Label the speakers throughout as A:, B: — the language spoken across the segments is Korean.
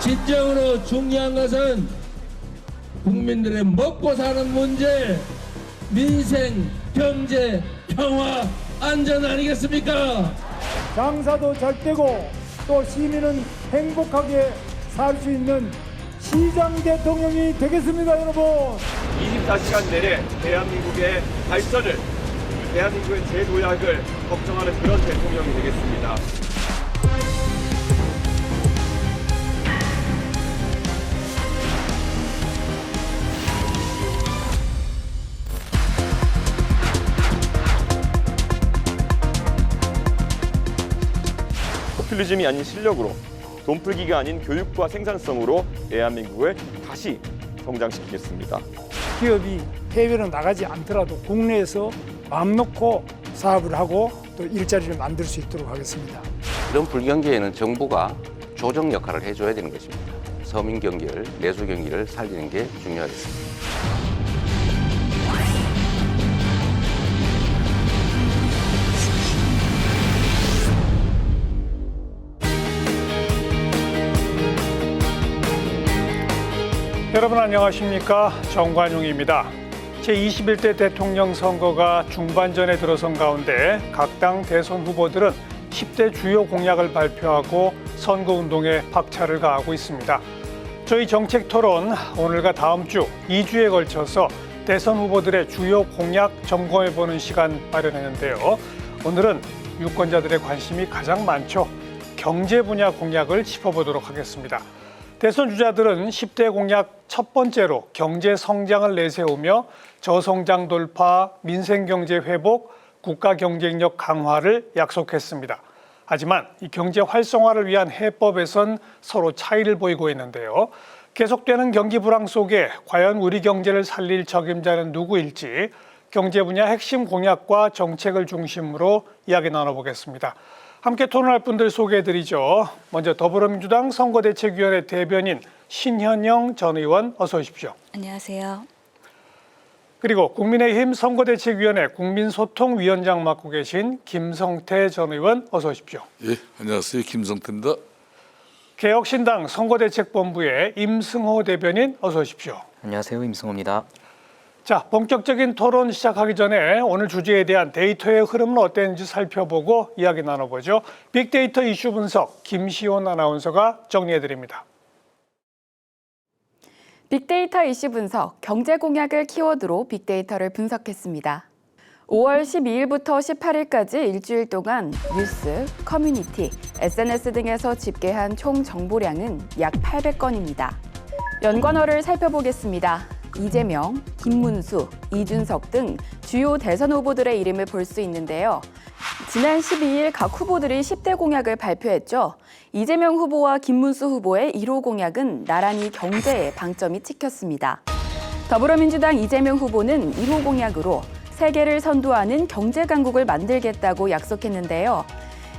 A: 진정으로 중요한 것은 국민들의 먹고 사는 문제, 민생, 경제, 평화, 안전 아니겠습니까?
B: 장사도 잘 되고 또 시민은 행복하게 살 수 있는 시장 대통령이 되겠습니다, 여러분.
C: 24시간 내내 대한민국의 발전을, 대한민국의 재도약을 걱정하는 그런 대통령이 되겠습니다. 포퓰리즘이 아닌 실력으로, 돈풀기가 아닌 교육과 생산성으로 대한민국을 다시 성장시키겠습니다.
B: 기업이 해외로 나가지 않더라도 국내에서 마음 놓고 사업을 하고 또 일자리를 만들 수 있도록 하겠습니다.
D: 이런 불경기에는 정부가 조정 역할을 해줘야 되는 것입니다. 서민 경기를, 내수 경기를 살리는 게 중요하겠습니다.
B: 여러분 안녕하십니까? 정관용입니다. 제21대 대통령 선거가 중반전에 들어선 가운데 각 당 대선 후보들은 10대 주요 공약을 발표하고 선거운동에 박차를 가하고 있습니다. 저희 정책토론 오늘과 다음 주 2주에 걸쳐서 대선 후보들의 주요 공약 점검해보는 시간 마련했는데요. 오늘은 유권자들의 관심이 가장 많죠. 경제 분야 공약을 짚어보도록 하겠습니다. 대선 주자들은 10대 공약 첫 번째로 경제 성장을 내세우며 저성장 돌파, 민생 경제 회복, 국가 경쟁력 강화를 약속했습니다. 하지만 이 경제 활성화를 위한 해법에선 서로 차이를 보이고 있는데요. 계속되는 경기 불황 속에 과연 우리 경제를 살릴 적임자는 누구일지 경제 분야 핵심 공약과 정책을 중심으로 이야기 나눠보겠습니다. 함께 토론할 분들 소개해드리죠. 먼저 더불어민주당 선거대책위원회 대변인 신현영 전 의원 어서 오십시오.
E: 안녕하세요.
B: 그리고 국민의힘 선거대책위원회 국민소통위원장 맡고 계신 김성태 전 의원 어서 오십시오.
F: 예, 안녕하세요. 김성태입니다.
B: 개혁신당 선거대책본부의 임승호 대변인 어서 오십시오.
G: 안녕하세요. 임승호입니다.
B: 자, 본격적인 토론 시작하기 전에 오늘 주제에 대한 데이터의 흐름은 어땠는지 살펴보고 이야기 나눠보죠. 빅데이터 이슈 분석 김시온 아나운서가 정리해드립니다.
E: 빅데이터 이슈 분석, 경제 공약을 키워드로 빅데이터를 분석했습니다. 5월 12일부터 18일까지 일주일 동안 뉴스, 커뮤니티, SNS 등에서 집계한 총 정보량은 약 800건입니다. 연관어를 살펴보겠습니다. 이재명, 김문수, 이준석 등 주요 대선 후보들의 이름을 볼 수 있는데요. 지난 12일 각 후보들이 10대 공약을 발표했죠. 이재명 후보와 김문수 후보의 1호 공약은 나란히 경제에 방점이 찍혔습니다. 더불어민주당 이재명 후보는 1호 공약으로 세계를 선도하는 경제 강국을 만들겠다고 약속했는데요.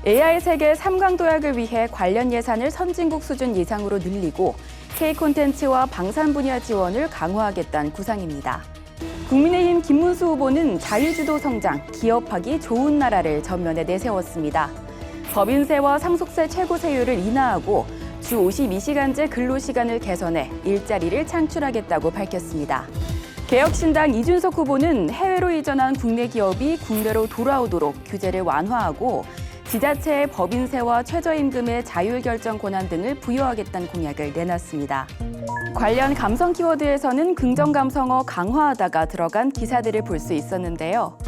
E: AI 세계 3강 도약을 위해 관련 예산을 선진국 수준 이상으로 늘리고 K-콘텐츠와 방산 분야 지원을 강화하겠다는 구상입니다. 국민의힘 김문수 후보는 자유주도 성장, 기업하기 좋은 나라를 전면에 내세웠습니다. 법인세와 상속세 최고세율을 인하하고 주 52시간제 근로시간을 개선해 일자리를 창출하겠다고 밝혔습니다. 개혁신당 이준석 후보는 해외로 이전한 국내 기업이 국내로 돌아오도록 규제를 완화하고 지자체의 법인세와 최저임금의 자율결정 권한 등을 부여하겠다는 공약을 내놨습니다. 관련 감성 키워드에서는 긍정감성어 강화하다가 들어간 기사들을 볼 수 있었는데요.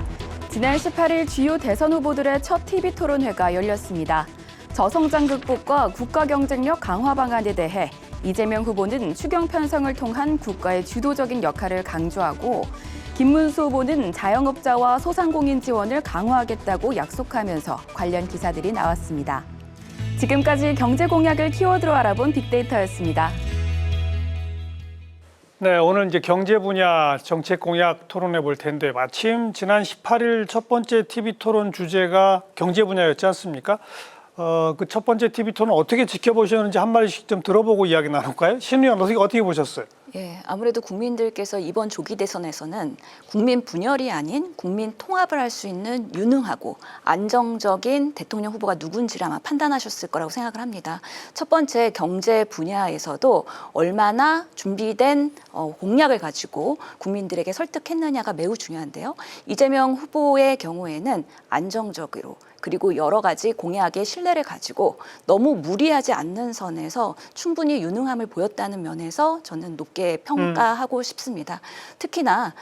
E: 지난 18일 주요 대선 후보들의 첫 TV 토론회가 열렸습니다. 저성장 극복과 국가 경쟁력 강화 방안에 대해 이재명 후보는 추경 편성을 통한 국가의 주도적인 역할을 강조하고 김문수 후보는 자영업자와 소상공인 지원을 강화하겠다고 약속하면서 관련 기사들이 나왔습니다. 지금까지 경제 공약을 키워드로 알아본 빅데이터였습니다.
B: 네, 오늘 이제 경제 분야 정책 공약 토론해 볼 텐데 마침 지난 18일 첫 번째 TV 토론 주제가 경제 분야였지 않습니까? 그 첫 번째 TV 토론 어떻게 지켜보셨는지 한 마디씩 좀 들어보고 이야기 나눌까요? 신 의원 어떻게 보셨어요?
G: 예, 아무래도 국민들께서 이번 조기 대선에서는 국민 분열이 아닌 국민 통합을 할 수 있는 유능하고 안정적인 대통령 후보가 누군지를 아마 판단하셨을 거라고 생각을 합니다. 첫 번째 경제 분야에서도 얼마나 준비된 공약을 가지고 국민들에게 설득했느냐가 매우 중요한데요. 이재명 후보의 경우에는 안정적으로 그리고 여러 가지 공약의 신뢰를 가지고 너무 무리하지 않는 선에서 충분히 유능함을 보였다는 면에서 저는 높게 평가하고 싶습니다. 특히나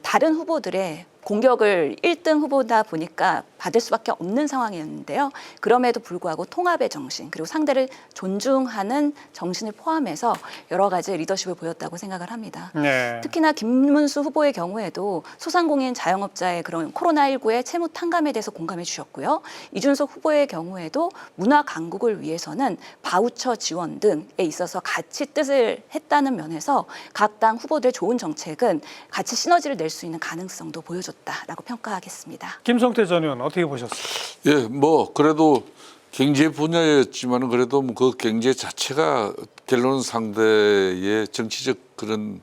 G: 다른 후보들의 공격을 1등 후보다 보니까 받을 수밖에 없는 상황이었는데요. 그럼에도 불구하고 통합의 정신 그리고 상대를 존중하는 정신을 포함해서 여러 가지 리더십을 보였다고 생각을 합니다.
B: 네.
G: 특히나 김문수 후보의 경우에도 소상공인 자영업자의 그런 코로나19의 채무 탕감에 대해서 공감해 주셨고요. 이준석 후보의 경우에도 문화 강국을 위해서는 바우처 지원 등에 있어서 같이 뜻을 했다는 면에서 각 당 후보들의 좋은 정책은 같이 시너지를 낼 수 있는 가능성도 보여줬다라고 평가하겠습니다.
B: 김성태 전 의원 어떻게 보셨어요?
F: 예, 뭐 그래도 경제 분야였지만은 그래도 뭐 그 경제 자체가 결론 상대의 정치적 그런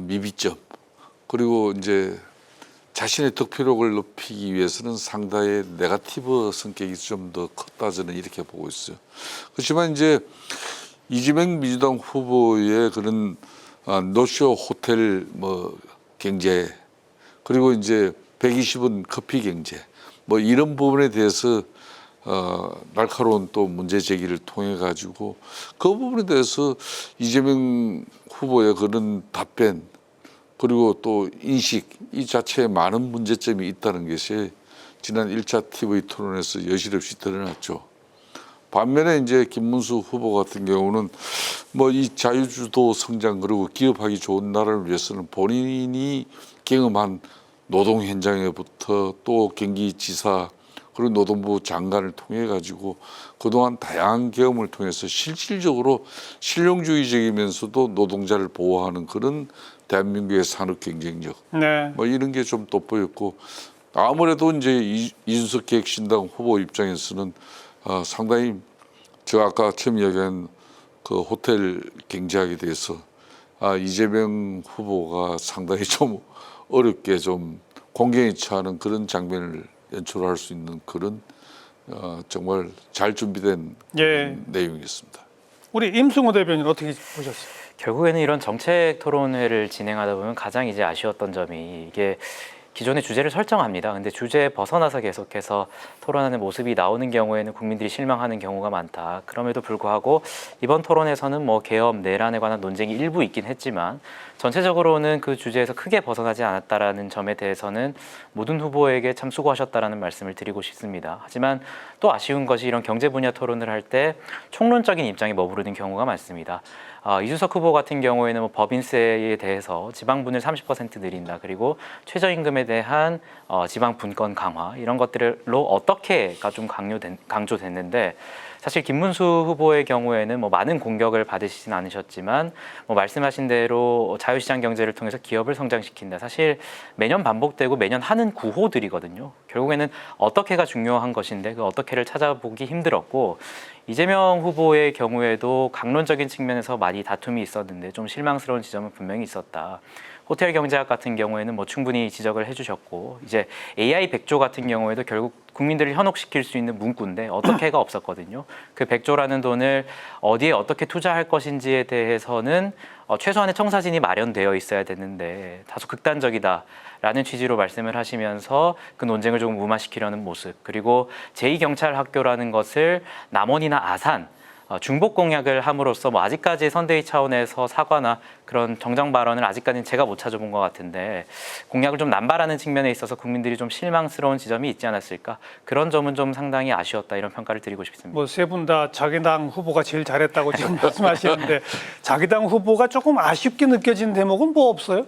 F: 미비점 그리고 이제 자신의 득표력을 높이기 위해서는 상당히 네거티브 성격이 좀 더 컸다 저는 이렇게 보고 있어요. 그렇지만 이제 이재명 민주당 후보의 그런 노쇼 호텔 뭐 경제 그리고 이제 120원 커피 경제 뭐 이런 부분에 대해서 날카로운 또 문제 제기를 통해 가지고 그 부분에 대해서 이재명 후보의 그런 답변 그리고 또 인식 이 자체에 많은 문제점이 있다는 것이 지난 1차 TV 토론에서 여실없이 드러났죠. 반면에 이제 김문수 후보 같은 경우는 뭐 이 자유주도 성장 그리고 기업하기 좋은 나라를 위해서는 본인이 경험한 노동 현장에부터 또 경기지사 그리고 노동부 장관을 통해 가지고 그동안 다양한 경험을 통해서 실질적으로 실용주의적이면서도 노동자를 보호하는 그런 대한민국의 산업 경쟁력
B: 네.
F: 뭐 이런 게 좀 돋보였고 아무래도 이제 이준석 기획신당 후보 입장에서는 상당히 제가 아까 처음 이야기한 그 호텔 경제학에 대해서 이재명 후보가 상당히 좀 어렵게 좀 공경에 처하는 그런 장면을 연출할 수 있는 그런 정말 잘 준비된
B: 예.
F: 내용이었습니다.
B: 우리 임승호 대변인 어떻게 보셨어요?
H: 결국에는 이런 정책 토론회를 진행하다 보면 가장 이제 아쉬웠던 점이 이게 기존의 주제를 설정합니다. 근데 주제에 벗어나서 계속해서 토론하는 모습이 나오는 경우에는 국민들이 실망하는 경우가 많다. 그럼에도 불구하고 이번 토론에서는 뭐 개업 내란에 관한 논쟁이 일부 있긴 했지만 전체적으로는 그 주제에서 크게 벗어나지 않았다라는 점에 대해서는 모든 후보에게 참 수고하셨다라는 말씀을 드리고 싶습니다. 하지만 또 아쉬운 것이 이런 경제 분야 토론을 할 때 총론적인 입장에 머무르는 경우가 많습니다. 이준석 후보 같은 경우에는 뭐 법인세에 대해서 지방분을 30% 늘린다. 그리고 최저임금에 대한 지방 분권 강화 이런 것들로 어떻게가 좀 강조됐는데 사실 김문수 후보의 경우에는 뭐 많은 공격을 받으시진 않으셨지만 뭐 말씀하신 대로 자유시장 경제를 통해서 기업을 성장시킨다. 사실 매년 반복되고 매년 하는 구호들이거든요. 결국에는 어떻게가 중요한 것인데 그 어떻게를 찾아보기 힘들었고 이재명 후보의 경우에도 강론적인 측면에서 많이 다툼이 있었는데 좀 실망스러운 지점은 분명히 있었다. 호텔 경제학 같은 경우에는 뭐 충분히 지적을 해주셨고 이제 AI 100조 같은 경우에도 결국 국민들을 현혹시킬 수 있는 문구인데 어떻게가 없었거든요. 그 100조라는 돈을 어디에 어떻게 투자할 것인지에 대해서는 최소한의 청사진이 마련되어 있어야 되는데 다소 극단적이다라는 취지로 말씀을 하시면서 그 논쟁을 조금 무마시키려는 모습 그리고 제2경찰학교라는 것을 남원이나 아산 중복 공약을 함으로써 뭐 아직까지 선대위 차원에서 사과나 그런 정정 발언을 아직까지는 제가 못 찾아본 것 같은데 공약을 좀 남발하는 측면에 있어서 국민들이 좀 실망스러운 지점이 있지 않았을까 그런 점은 좀 상당히 아쉬웠다 이런 평가를 드리고 싶습니다.
B: 뭐 세 분 다 자기 당 후보가 제일 잘했다고 지금 말씀하시는데 자기 당 후보가 조금 아쉽게 느껴진 대목은 뭐 없어요?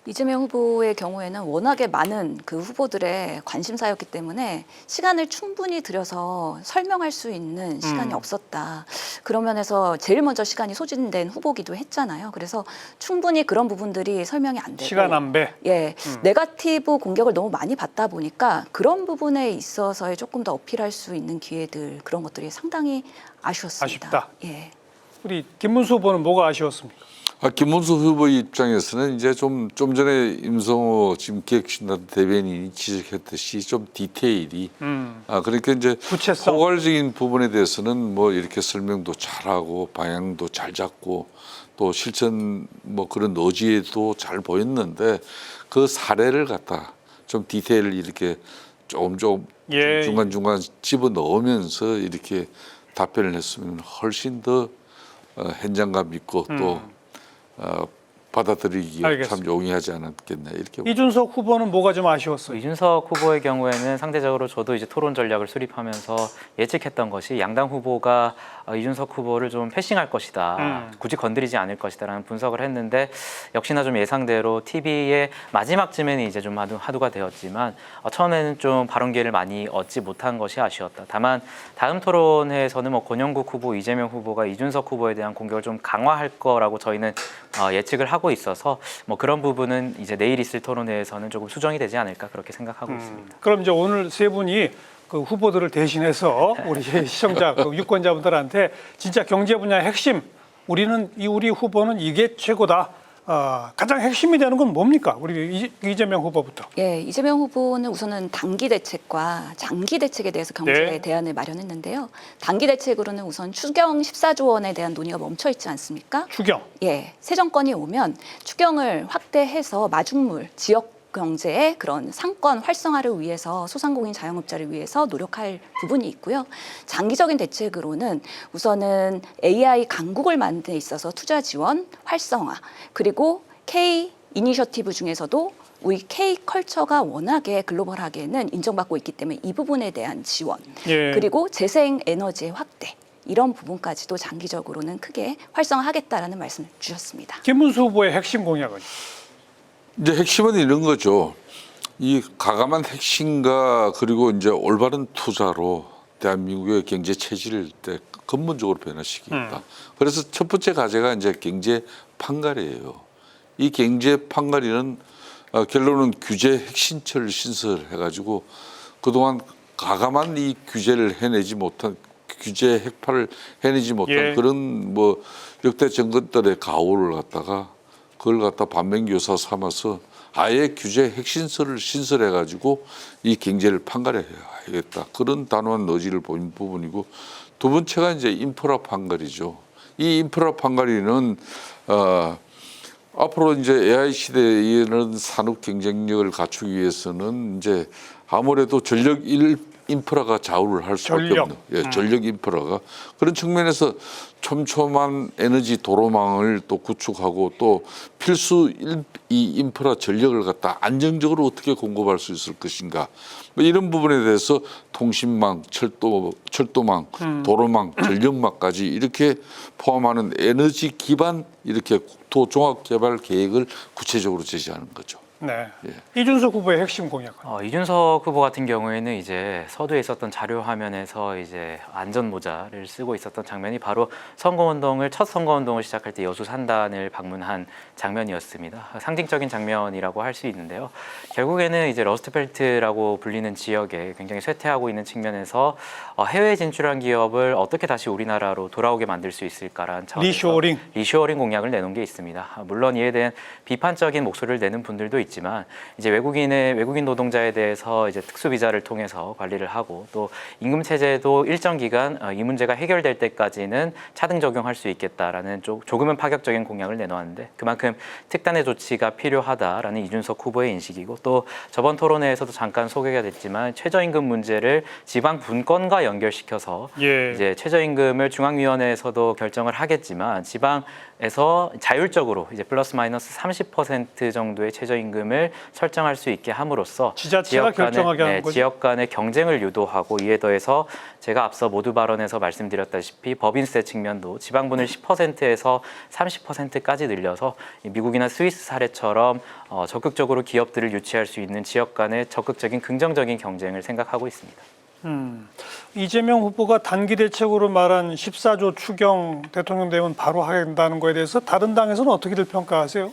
G: 이재명 후보의 경우에는 워낙에 많은 그 후보들의 관심사였기 때문에 시간을 충분히 들여서 설명할 수 있는 시간이 없었다. 그런 면에서 제일 먼저 시간이 소진된 후보기도 했잖아요. 그래서 충분히 그런 부분들이 설명이 안 되고
B: 시간 안배.
G: 예, 네거티브 공격을 너무 많이 받다 보니까 그런 부분에 있어서의 조금 더 어필할 수 있는 기회들 그런 것들이 상당히 아쉬웠습니다.
B: 아쉽다.
G: 예.
B: 우리 김문수 후보는 뭐가 아쉬웠습니까?
F: 김문수 후보 입장에서는 이제 좀 전에 임성호 지금 기획신단 대변인이 지적했듯이 좀 디테일이 그러니까 이제
B: 구체성.
F: 포괄적인 부분에 대해서는 뭐 이렇게 설명도 잘하고 방향도 잘 잡고 또 실천 뭐 그런 의지도 잘 보였는데 그 사례를 갖다 좀 디테일을 이렇게 조금
B: 예.
F: 중간중간 집어 넣으면서 이렇게 답변을 했으면 훨씬 더 현장감 있고 또 받아들이기에
B: 알겠습니다.
F: 참 용이하지 않았겠나 이렇게.
B: 이준석 후보는 뭐가 좀 아쉬웠어요?
H: 이준석 후보의 경우에는 상대적으로 저도 이제 토론 전략을 수립하면서 예측했던 것이 양당 후보가 이준석 후보를 좀 패싱할 것이다, 굳이 건드리지 않을 것이다라는 분석을 했는데 역시나 좀 예상대로 TV의 마지막쯤에는 이제 좀 화두가 되었지만 처음에는 좀 발언 기회를 많이 얻지 못한 것이 아쉬웠다. 다만 다음 토론회에서는 뭐 권영국 후보, 이재명 후보가 이준석 후보에 대한 공격을 좀 강화할 거라고 저희는 예측을 하고 있어서 뭐 그런 부분은 이제 내일 있을 토론회에서는 조금 수정이 되지 않을까 그렇게 생각하고 있습니다.
B: 그럼 이제 오늘 세 분이 그 후보들을 대신해서 우리 시청자, 그 유권자분들한테 진짜 경제 분야의 핵심, 우리 후보는 이게 최고다. 가장 핵심이 되는 건 뭡니까? 우리 이재명 후보부터.
G: 예, 이재명 후보는 우선은 단기 대책과 장기 대책에 대해서 경제
B: 네.
G: 대안을 마련했는데요. 단기 대책으로는 우선 추경 14조 원에 대한 논의가 멈춰 있지 않습니까?
B: 추경.
G: 예, 새 정권이 오면 추경을 확대해서 마중물, 지역 경제의 그런 상권 활성화를 위해서 소상공인 자영업자를 위해서 노력할 부분이 있고요. 장기적인 대책으로는 우선은 AI 강국을 만드는 데 있어서 투자 지원, 활성화, 그리고 K 이니셔티브 중에서도 우리 K 컬처가 워낙에 글로벌하게는 인정받고 있기 때문에 이 부분에 대한 지원,
B: 예.
G: 그리고 재생 에너지의 확대, 이런 부분까지도 장기적으로는 크게 활성화하겠다라는 말씀을 주셨습니다.
B: 김문수 후보의 핵심 공약은?
F: 이제 핵심은 이런 거죠. 이 가감한 핵심과 그리고 이제 올바른 투자로 대한민국의 경제 체질을 근본적으로 변화시키겠다. 그래서 첫 번째 과제가 이제 경제 판관이에요. 이 경제 판관위는 결론은 규제 핵심처를 신설해가지고 그동안 가감한 이 규제를 해내지 못한 규제 핵파를 해내지 못한
B: 예.
F: 그런 뭐 역대 정권들의 가오를 갖다가 그걸 갖다 반면교사 삼아서 아예 규제 핵심서를 신설해가지고 이 경제를 판가해야겠다. 그런 단호한 의지를 보인 부분이고 두 번째가 이제 인프라 판가리죠. 이 인프라 판가리는 앞으로 이제 AI 시대에는 산업 경쟁력을 갖추기 위해서는 이제 아무래도 전력 인프라가 좌우를 할 수밖에 없는 전력 인프라가 그런 측면에서 촘촘한 에너지 도로망을 또 구축하고 또 필수 이 인프라 전력을 갖다 안정적으로 어떻게 공급할 수 있을 것인가 뭐 이런 부분에 대해서 통신망, 철도망, 도로망, 전력망까지 이렇게 포함하는 에너지 기반 이렇게 국토 종합 개발 계획을 구체적으로 제시하는 거죠.
B: 네.
F: 예.
B: 이준석 후보의 핵심 공약은?
H: 이준석 후보 같은 경우에는 이제 서두에 있었던 자료 화면에서 이제 안전 모자를 쓰고 있었던 장면이 바로 첫 선거운동을 시작할 때 여수 산단을 방문한 장면이었습니다. 상징적인 장면이라고 할 수 있는데요. 결국에는 이제 러스트벨트라고 불리는 지역에 굉장히 쇠퇴하고 있는 측면에서 해외 진출한 기업을 어떻게 다시 우리나라로 돌아오게 만들 수 있을까라는 차원에서 리쇼어링 공약을 내놓은 게 있습니다. 물론 이에 대한 비판적인 목소리를 내는 분들도 있지만 이제 외국인 노동자에 대해서 이제 특수 비자를 통해서 관리를 하고 또 임금 체제도 일정 기간 이 문제가 해결될 때까지는 차등 적용할 수 있겠다라는 조금은 파격적인 공약을 내놓았는데 그만큼 특단의 조치가 필요하다라는 이준석 후보의 인식이고 또 저번 토론회에서도 잠깐 소개가 됐지만 최저임금 문제를 지방 분권과 연결시켜서 이제 최저임금을 중앙위원회에서도 결정을 하겠지만 지방에서 자율적으로 이제 플러스 마이너스 30% 정도의 최저임금을 설정할 수 있게 함으로써
B: 지자체가 결정하게 하는 거죠.
H: 지역 간의 경쟁을 유도하고 이에 더해서 제가 앞서 모두 발언에서 말씀드렸다시피 법인세 측면도 지방분을 10%에서 30%까지 늘려서 미국이나 스위스 사례처럼 적극적으로 기업들을 유치할 수 있는 지역 간의 적극적인 긍정적인 경쟁을 생각하고 있습니다.
B: 이재명 후보가 단기 대책으로 말한 14조 추경 대통령 되면 바로 하겠다는 거에 대해서 다른 당에서는 어떻게들 평가하세요?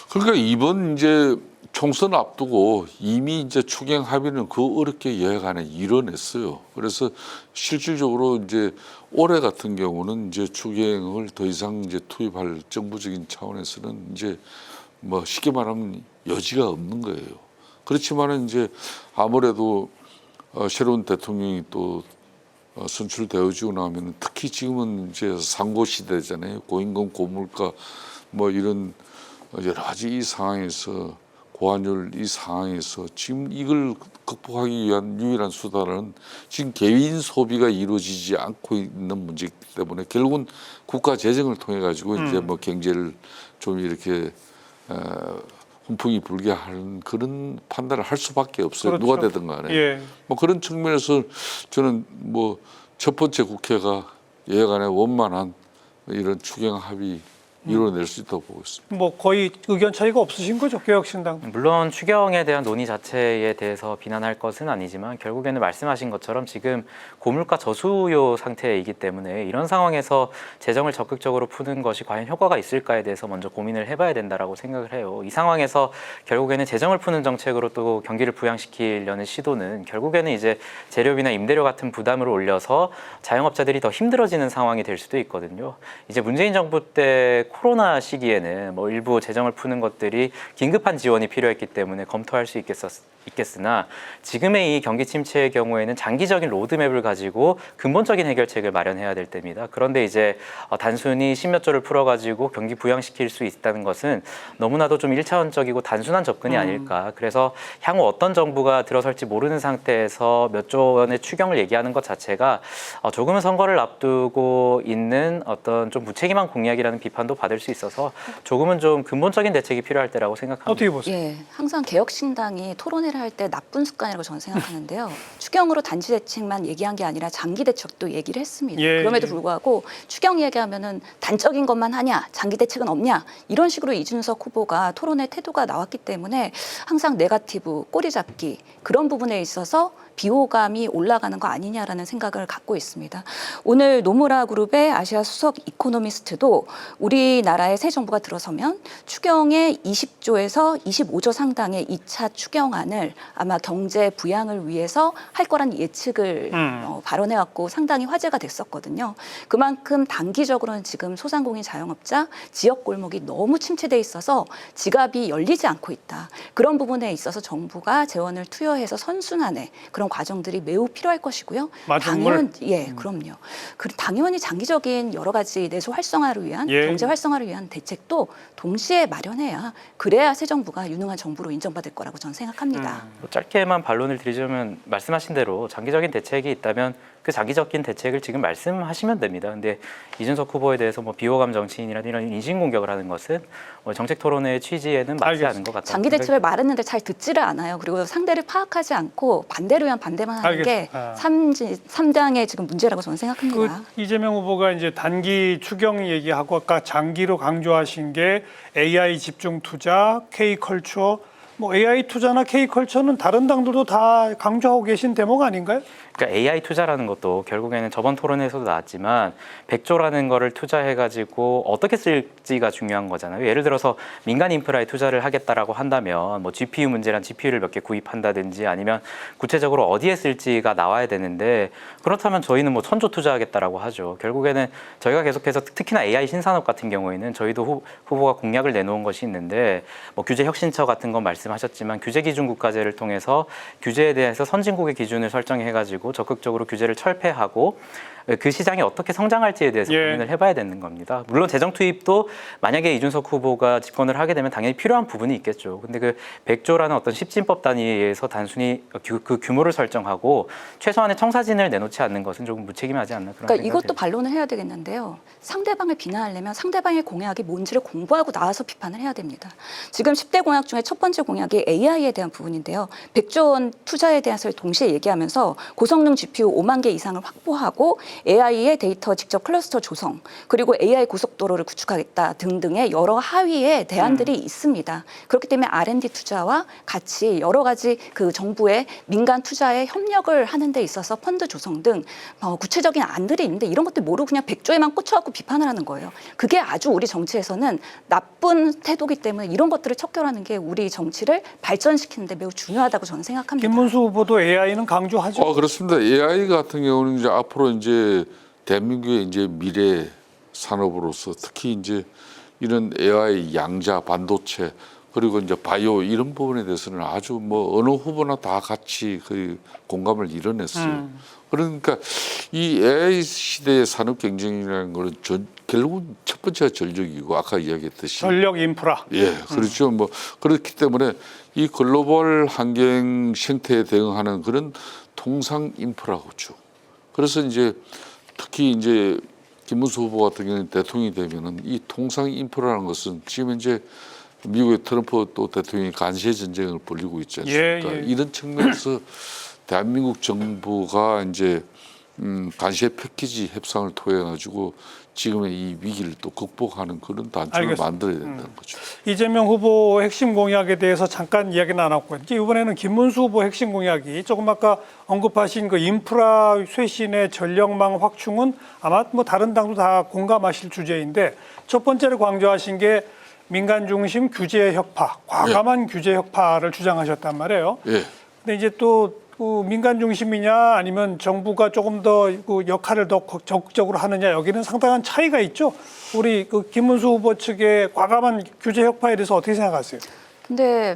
F: 그러니까 이번 이제 총선 앞두고 이미 이제 추경 합의는 그 어렵게 여하간에 이뤄냈어요. 그래서 실질적으로 이제 올해 같은 경우는 이제 추경을 더 이상 이제 투입할 정부적인 차원에서는 이제 뭐 쉽게 말하면 여지가 없는 거예요. 그렇지만은 이제 아무래도 새로운 대통령이 또 선출되어지고 나면 특히 지금은 이제 상고 시대잖아요. 고임금, 고물가 뭐 이런 여러 가지 이 상황에서 고환율 이 상황에서 지금 이걸 극복하기 위한 유일한 수단은 지금 개인 소비가 이루어지지 않고 있는 문제이기 때문에 결국은 국가 재정을 통해 가지고 이제 뭐 경제를 좀 이렇게 훈풍이 불게 하는 그런 판단을 할 수밖에 없어요.
B: 그렇죠.
F: 누가 되든 간에.
B: 예.
F: 뭐 그런 측면에서 저는 뭐 첫 번째 국회가 예간에 원만한 이런 추경 합의 이뤄낼 수 있다고 보고 있습니다.
B: 뭐 거의 의견 차이가 없으신 거죠, 개혁신당?
H: 물론 추경에 대한 논의 자체에 대해서 비난할 것은 아니지만 결국에는 말씀하신 것처럼 지금 고물가 저수요 상태이기 때문에 이런 상황에서 재정을 적극적으로 푸는 것이 과연 효과가 있을까에 대해서 먼저 고민을 해봐야 된다라고 생각을 해요. 이 상황에서 결국에는 재정을 푸는 정책으로 또 경기를 부양시키려는 시도는 결국에는 이제 재료비나 임대료 같은 부담을 올려서 자영업자들이 더 힘들어지는 상황이 될 수도 있거든요. 이제 문재인 정부 때 코로나 시기에는 뭐 일부 재정을 푸는 것들이 긴급한 지원이 필요했기 때문에 검토할 수 있겠으나 지금의 이 경기 침체의 경우에는 장기적인 로드맵을 가지고 근본적인 해결책을 마련해야 될 때입니다. 그런데 이제 단순히 십몇 조를 풀어가지고 경기 부양시킬 수 있다는 것은 너무나도 좀 1차원적이고 단순한 접근이 아닐까. 그래서 향후 어떤 정부가 들어설지 모르는 상태에서 몇 조 원의 추경을 얘기하는 것 자체가 조금은 선거를 앞두고 있는 어떤 좀 무책임한 공약이라는 비판도 받을 수 있어서 조금은 좀 근본적인 대책이 필요할 때라고 생각합니다.
B: 어떻게 보세요?
G: 예, 항상 개혁신당이 토론회를 할 때 나쁜 습관이라고 저는 생각하는데요. 추경으로 단지 대책만 얘기한 게 아니라 장기 대책도 얘기를 했습니다.
B: 예,
G: 그럼에도
B: 예.
G: 불구하고 추경 얘기하면은 단적인 것만 하냐, 장기 대책은 없냐 이런 식으로 이준석 후보가 토론회 태도가 나왔기 때문에 항상 네거티브, 꼬리잡기 그런 부분에 있어서 비호감이 올라가는 거 아니냐라는 생각을 갖고 있습니다. 오늘 노무라 그룹의 아시아 수석 이코노미스트도 우리나라의 새 정부가 들어서면 추경의 20조에서 25조 상당의 2차 추경안을 아마 경제 부양을 위해서 할 거란 예측을 발언해왔고 상당히 화제가 됐었거든요. 그만큼 단기적으로는 지금 소상공인 자영업자, 지역 골목이 너무 침체돼 있어서 지갑이 열리지 않고 있다. 그런 부분에 있어서 정부가 재원을 투여해서 선순환에 그런 과정들이 매우 필요할 것이고요.
B: 마중물?
G: 그럼요. 당연히 장기적인 여러 가지 내수 활성화를 위한
B: 예.
G: 경제 활성화를 위한 대책도 동시에 마련해야 그래야 새 정부가 유능한 정부로 인정받을 거라고 저는 생각합니다.
H: 짧게만 반론을 드리자면 말씀하신 대로 장기적인 대책이 있다면 그 장기적인 대책을 지금 말씀하시면 됩니다. 근데 이준석 후보에 대해서 뭐 비호감 정치인이라든 이런 인신공격을 하는 것은 정책 토론의 취지에는 맞지 않은 것 같다.
G: 장기 대책을 말했는데 잘 듣지를 않아요. 그리고 상대를 파악하지 않고 반대를 위한 반대만 하는 게 삼당의 지금 문제라고 저는 생각합니다.
B: 이재명 후보가 이제 단기 추경 얘기하고 아까 장기로 강조하신 게 AI 집중 투자, K컬처, 뭐 AI 투자나 K컬처는 다른 당들도 다 강조하고 계신 대목 아닌가요?
H: 그러니까 AI 투자라는 것도 결국에는 저번 토론에서도 나왔지만 100조라는 거를 투자해가지고 어떻게 쓸지가 중요한 거잖아요. 예를 들어서 민간 인프라에 투자를 하겠다라고 한다면 뭐 GPU 문제란 GPU를 몇 개 구입한다든지 아니면 구체적으로 어디에 쓸지가 나와야 되는데 그렇다면 저희는 뭐 1000조 투자하겠다라고 하죠. 결국에는 저희가 계속해서 특히나 AI 신산업 같은 경우에는 저희도 후보가 공약을 내놓은 것이 있는데 뭐 규제 혁신처 같은 건 말씀하셨지만 규제 기준 국가제를 통해서 규제에 대해서 선진국의 기준을 설정해가지고 적극적으로 규제를 철폐하고 그 시장이 어떻게 성장할지에 대해서 고민을 해봐야 되는 겁니다. 물론 재정 투입도 만약에 이준석 후보가 집권을 하게 되면 당연히 필요한 부분이 있겠죠. 근데 그 100조라는 어떤 십진법 단위에 의해서 단순히 그 규모를 설정하고 최소한의 청사진을 내놓지 않는 것은 조금 무책임하지 않나 그런
G: 그러니까
H: 생각이
G: 이것도
H: 듭니다.
G: 반론을 해야 되겠는데요. 상대방을 비난하려면 상대방의 공약이 뭔지를 공부하고 나와서 비판을 해야 됩니다. 지금 10대 공약 중에 첫 번째 공약이 AI에 대한 부분인데요. 100조 원 투자에 대해서 동시에 얘기하면서 고성능 GPU 5만 개 이상을 확보하고 AI의 데이터 직접 클러스터 조성, 그리고 AI 고속도로를 구축하겠다 등등의 여러 하위의 대안들이 있습니다. 그렇기 때문에 R&D 투자와 같이 여러 가지 그 정부의 민간 투자에 협력을 하는 데 있어서 펀드 조성 등 구체적인 안들이 있는데 이런 것들 모르고 그냥 100조에만 꽂혀갖고 비판을 하는 거예요. 그게 아주 우리 정치에서는 나쁜 태도기 때문에 이런 것들을 척결하는 게 우리 정치를 발전시키는 데 매우 중요하다고 저는 생각합니다.
B: 김문수 후보도 AI는 강조하죠.
F: 그렇습니다. AI 같은 경우는 이제 앞으로 이제 대한민국의 이제 미래 산업으로서 특히 이제 이런 AI, 양자, 반도체 그리고 이제 바이오 이런 부분에 대해서는 아주 뭐 어느 후보나 다 같이 그 공감을 이뤄냈어요. 그러니까 이 AI 시대의 산업 경쟁이라는 거는 결국은 첫 번째가 전력이고 아까 이야기했듯이
B: 전력 인프라.
F: 예, 그렇죠. 뭐 그렇기 때문에 이 글로벌 환경 생태에 대응하는 그런 통상 인프라고죠. 그래서 이제 특히 이제 김문수 후보 같은 경우는 대통령이 되면은 이 통상 인프라라는 것은 지금 이제 미국의 트럼프 또 대통령이 간세 전쟁을 벌이고 있지 않습니까?
B: 예.
F: 이런 측면에서 대한민국 정부가 이제 간세 패키지 협상을 통해 가지고 지금의 이 위기를 또 극복하는 그런 단초를
B: 알겠습니다.
F: 만들어야 된다는 거죠.
B: 이재명 후보 핵심 공약에 대해서 잠깐 이야기 나눴고요. 이제 이번에는 김문수 후보 핵심 공약이 조금 아까 언급하신 그 인프라 쇄신의 전력망 확충은 아마 뭐 다른 당도 다 공감하실 주제인데 첫 번째로 강조하신 게 민간 중심 규제 혁파, 과감한 규제 혁파를 주장하셨단 말이에요.
F: 예.
B: 근데 이제 또 민간 중심이냐 아니면 정부가 조금 더 그 역할을 더 적극적으로 하느냐 여기는 상당한 차이가 있죠. 우리 그 김문수 후보 측의 과감한 규제 혁파에 대해서 어떻게 생각하세요?
G: 근데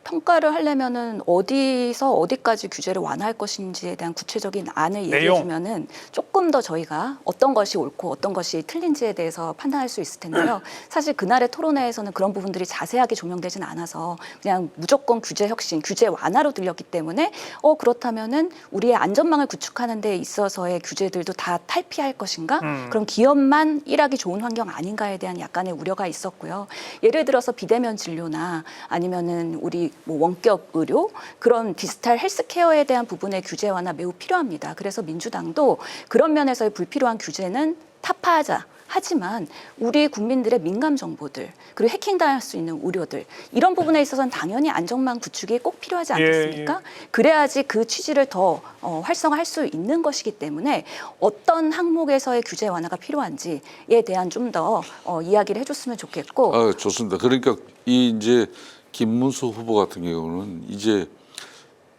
G: 평가를 하려면은 어디서 어디까지 규제를 완화할 것인지에 대한 구체적인 안을 얘기해 주면은 조금 더 저희가 어떤 것이 옳고 어떤 것이 틀린지에 대해서 판단할 수 있을 텐데요. 사실 그날의 토론회에서는 그런 부분들이 자세하게 조명되진 않아서 그냥 무조건 규제 혁신, 규제 완화로 들렸기 때문에 그렇다면은 우리의 안전망을 구축하는 데 있어서의 규제들도 다 탈피할 것인가? 그럼 기업만 일하기 좋은 환경 아닌가에 대한 약간의 우려가 있었고요. 예를 들어서 비대면 진료나 아니면은 우리 뭐 원격 의료 그런 디지털 헬스케어에 대한 부분의 규제 완화 매우 필요합니다. 그래서 민주당도 그런 면에서의 불필요한 규제는 타파하자. 하지만 우리 국민들의 민감 정보들 그리고 해킹당할 수 있는 우려들 이런 부분에 있어서는 당연히 안전망 구축이 꼭 필요하지 않겠습니까? 그래야지 그 취지를 더 활성화할 수 있는 것이기 때문에 어떤 항목에서의 규제 완화가 필요한지에 대한 좀 더 이야기를 해줬으면 좋겠고.
F: 아, 좋습니다. 그러니까 이 이제 김문수 후보 같은 경우는 이제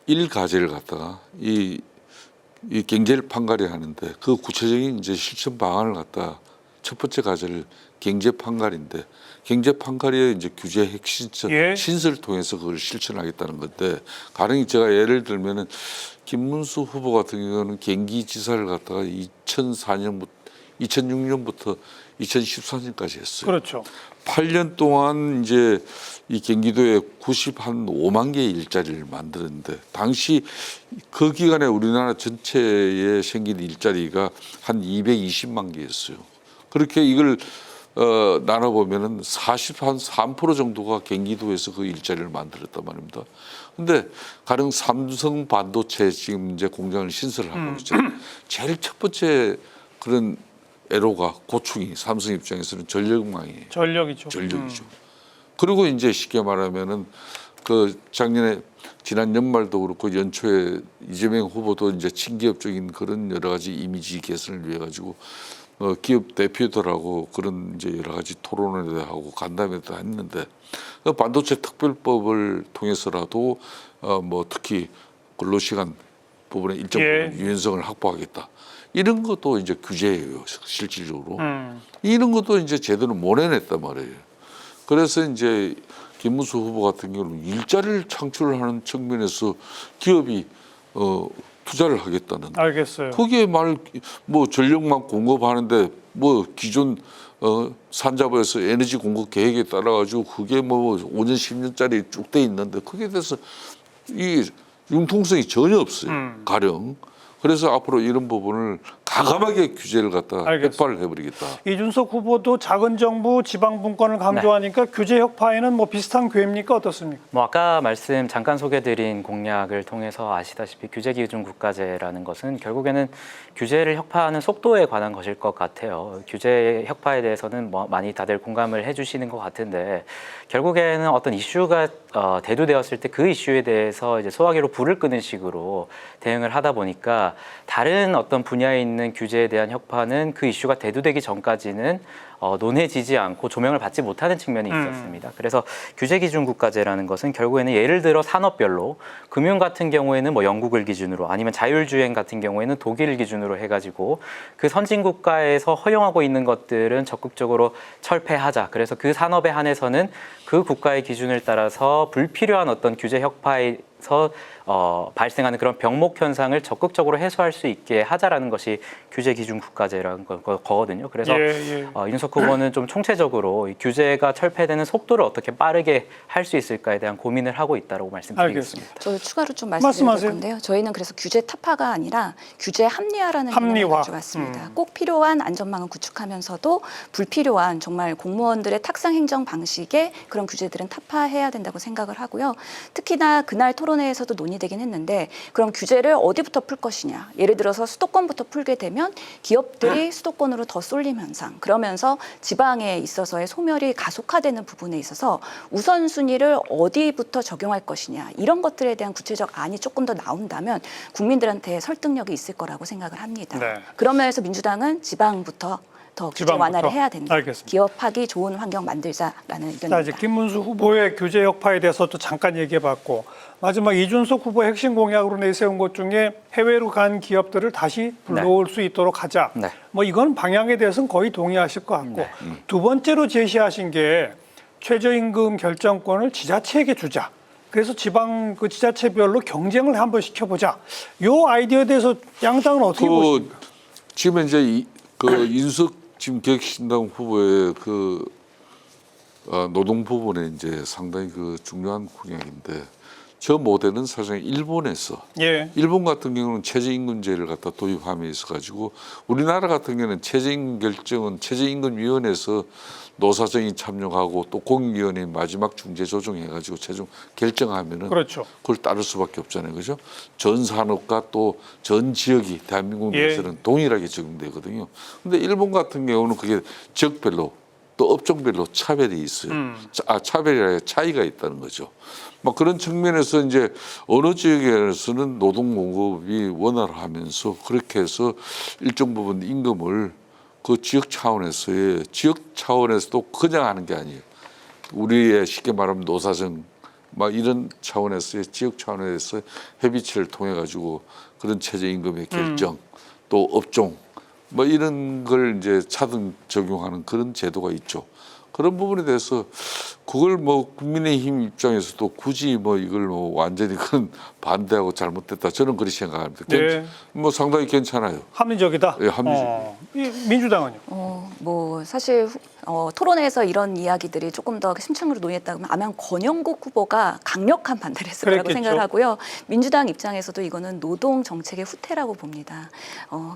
F: 일가제를 갖다가 이 경제를 판가리 하는데 그 구체적인 이제 실천 방안을 갖다 첫 번째 과제를 경제 판가리인데 경제 판가리의 이제 규제 핵심적 신설을 통해서 그걸 실천하겠다는 건데 가령 제가 예를 들면은 김문수 후보 같은 경우는 경기지사를 갖다가 2006년부터 2014년까지 했어요.
B: 그렇죠.
F: 8년 동안 이제 이 경기도에 95만 개의 일자리를 만들었는데 당시 그 기간에 우리나라 전체에 생긴 일자리가 한 220만 개였어요. 그렇게 이걸 나눠보면은 43% 정도가 경기도에서 그 일자리를 만들었단 말입니다. 근데 가령 삼성 반도체 지금 이제 공장을 신설하고 있잖아요. 제일 첫 번째 그런 애로가 고충이 삼성 입장에서는 전력망이에요.
B: 전력이죠.
F: 그리고 이제 쉽게 말하면은 그 작년에 지난 연말도 그렇고 연초에 이재명 후보도 이제 친기업적인 그런 여러 가지 이미지 개선을 위해 가지고 기업 대표들하고 그런 이제 여러 가지 토론을 하고 간담회도 했는데 반도체 특별법을 통해서라도 뭐 특히 근로시간 부분에 일정 부분 유연성을 확보하겠다. 이런 것도 이제 규제예요, 실질적으로. 이런 것도 이제 제대로 못 해냈단 말이에요. 그래서 이제 김문수 후보 같은 경우는 일자리를 창출하는 측면에서 기업이 투자를 하겠다는.
B: 알겠어요.
F: 거기에 뭐 전력만 공급하는데 뭐 기존 산자부에서 에너지 공급 계획에 따라 가지고 그게 뭐 5년 10년짜리 쭉 돼 있는데 거기에 대해서 이 융통성이 전혀 없어요. 가령. 그래서 앞으로 이런 부분을 과감하게 규제를 갖다 핵발을 해버리겠다.
B: 이준석 후보도 작은 정부 지방 분권을 강조하니까 규제 혁파에는 뭐 비슷한 궤입니까 어떻습니까?
H: 뭐 아까 잠깐 소개드린 공약을 통해서 아시다시피 규제기준국가제라는 것은 결국에는 규제를 혁파하는 속도에 관한 것일 것 같아요. 규제 혁파에 대해서는 뭐 많이 다들 공감을 해주시는 것 같은데 결국에는 어떤 이슈가 대두되었을 때 그 이슈에 대해서 이제 소화기로 불을 끄는 식으로 대응을 하다 보니까 다른 어떤 분야에 있는 있는 규제에 대한 혁파는 그 이슈가 대두되기 전까지는 논해지지 않고 조명을 받지 못하는 측면이 있었습니다. 그래서 규제기준국가제라는 것은 결국에는 예를 들어 산업별로 금융 같은 경우에는 뭐 영국을 기준으로 아니면 자율주행 같은 경우에는 독일을 기준으로 해가지고 그 선진국가에서 허용하고 있는 것들은 적극적으로 철폐하자. 그래서 그 산업에 한해서는 그 국가의 기준을 따라서 불필요한 어떤 규제 혁파에서 발생하는 그런 병목 현상을 적극적으로 해소할 수 있게 하자라는 것이 규제기준국가제라는 거거든요. 그래서 윤석 후보는 좀 총체적으로 이 규제가 철폐되는 속도를 어떻게 빠르게 할 수 있을까에 대한 고민을 하고 있다고 말씀드리겠습니다.
G: 저 추가로 좀 말씀드릴 건데요. 저희는 그래서 규제 타파가 아니라 규제 합리화라는 개념을 가져왔습니다. 꼭 필요한 안전망을 구축하면서도 불필요한 정말 공무원들의 탁상 행정 방식에 그런 규제들은 타파해야 된다고 생각을 하고요. 특히나 그날 토론회에서도 논의되긴 했는데 그럼 규제를 어디부터 풀 것이냐. 예를 들어서 수도권부터 풀게 되면 기업들이 수도권으로 더 쏠림 현상. 그러면서 지방에 있어서의 소멸이 가속화되는 부분에 있어서 우선순위를 어디부터 적용할 것이냐. 이런 것들에 대한 구체적 안이 조금 더 나온다면 국민들한테 설득력이 있을 거라고 생각을 합니다. 그런 면에서 민주당은 지방부터 더 규제 완화를 해야 된다.
B: 알겠습니다.
G: 기업하기 좋은 환경 만들자라는 의견입니다.
B: 자, 이제 김문수 후보의 규제 혁파에 대해서도 잠깐 얘기해봤고 마지막 이준석 후보 핵심 공약으로 내세운 것 중에 해외로 간 기업들을 다시 불러올 수 있도록 하자. 뭐 이건 방향에 대해서는 거의 동의하실 것 같고 두 번째로 제시하신 게 최저임금 결정권을 지자체에게 주자. 그래서 지방 그 지자체별로 경쟁을 한번 시켜보자. 요 아이디어에 대해서 양당은 어떻게 보십니까?
F: 지금 이제 인석 지금 기획신당 후보의 노동 부분에 이제 상당히 중요한 공약인데 저 모델은 사실 일본에서 일본 같은 경우는 최저임금제를 갖다 도입함에 있어가지고 우리나라 같은 경우는 최저임금 결정은 최저임금위원회에서 노사정이 참여하고 또 공익위원회 마지막 중재 조정해가지고 최종 결정하면은 그걸 따를 수밖에 없잖아요, 그죠? 전 산업과 또 전 지역이 대한민국 내에서는 동일하게 적용되거든요. 근데 일본 같은 경우는 그게 지역별로 또 업종별로 차별이 있어요. 차별이 아니라 차이가 있다는 거죠. 막 그런 측면에서 이제 어느 지역에서는 노동 공급이 원활하면서 그렇게 해서 일정 부분 임금을 그 지역 차원에서도 그냥 하는 게 아니에요. 우리의 쉽게 말하면 노사정 막 이런 차원에서의 지역 차원에서 협의체를 통해 가지고 그런 최저임금의 결정 또 업종 뭐 이런 걸 이제 차등 적용하는 그런 제도가 있죠. 그런 부분에 대해서 그걸 뭐 국민의힘 입장에서도 굳이 뭐 이걸 뭐 완전히 그건 반대하고 잘못됐다 저는 그렇게 생각합니다. 뭐 상당히 괜찮아요.
B: 합리적이다.
F: 예, 합리적.
B: 민주당은요?
G: 뭐 사실 토론회에서 이런 이야기들이 조금 더 심층으로 논의했다면 아마 권영국 후보가 강력한 반대를 했을 거라고 생각을 하고요. 민주당 입장에서도 이거는 노동 정책의 후퇴라고 봅니다.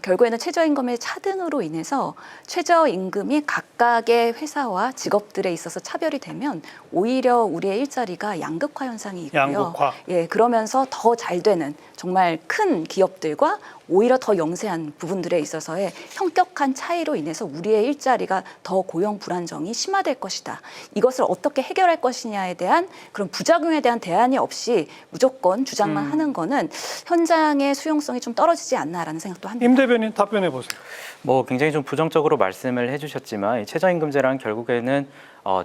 G: 결국에는 최저임금의 차등으로 인해서 최저임금이 각각의 회사와 직업들에 있어서 차별이 되면 오히려 우리의 일자리가 양극화 현상이 있고요. 그러면서 더 잘 되는 정말 큰 기업들과 오히려 더 영세한 부분들에 있어서의 현격한 차이로 인해서 우리의 일자리가 더 고용 불안정이 심화될 것이다. 이것을 어떻게 해결할 것이냐에 대한 그런 부작용에 대한 대안이 없이 무조건 주장만 하는 거는 현장의 수용성이 좀 떨어지지 않나라는 생각도 합니다.
B: 임 대변인 답변해 보세요.
H: 뭐 굉장히 좀 부정적으로 말씀을 해주셨지만 최저임금제란 결국에는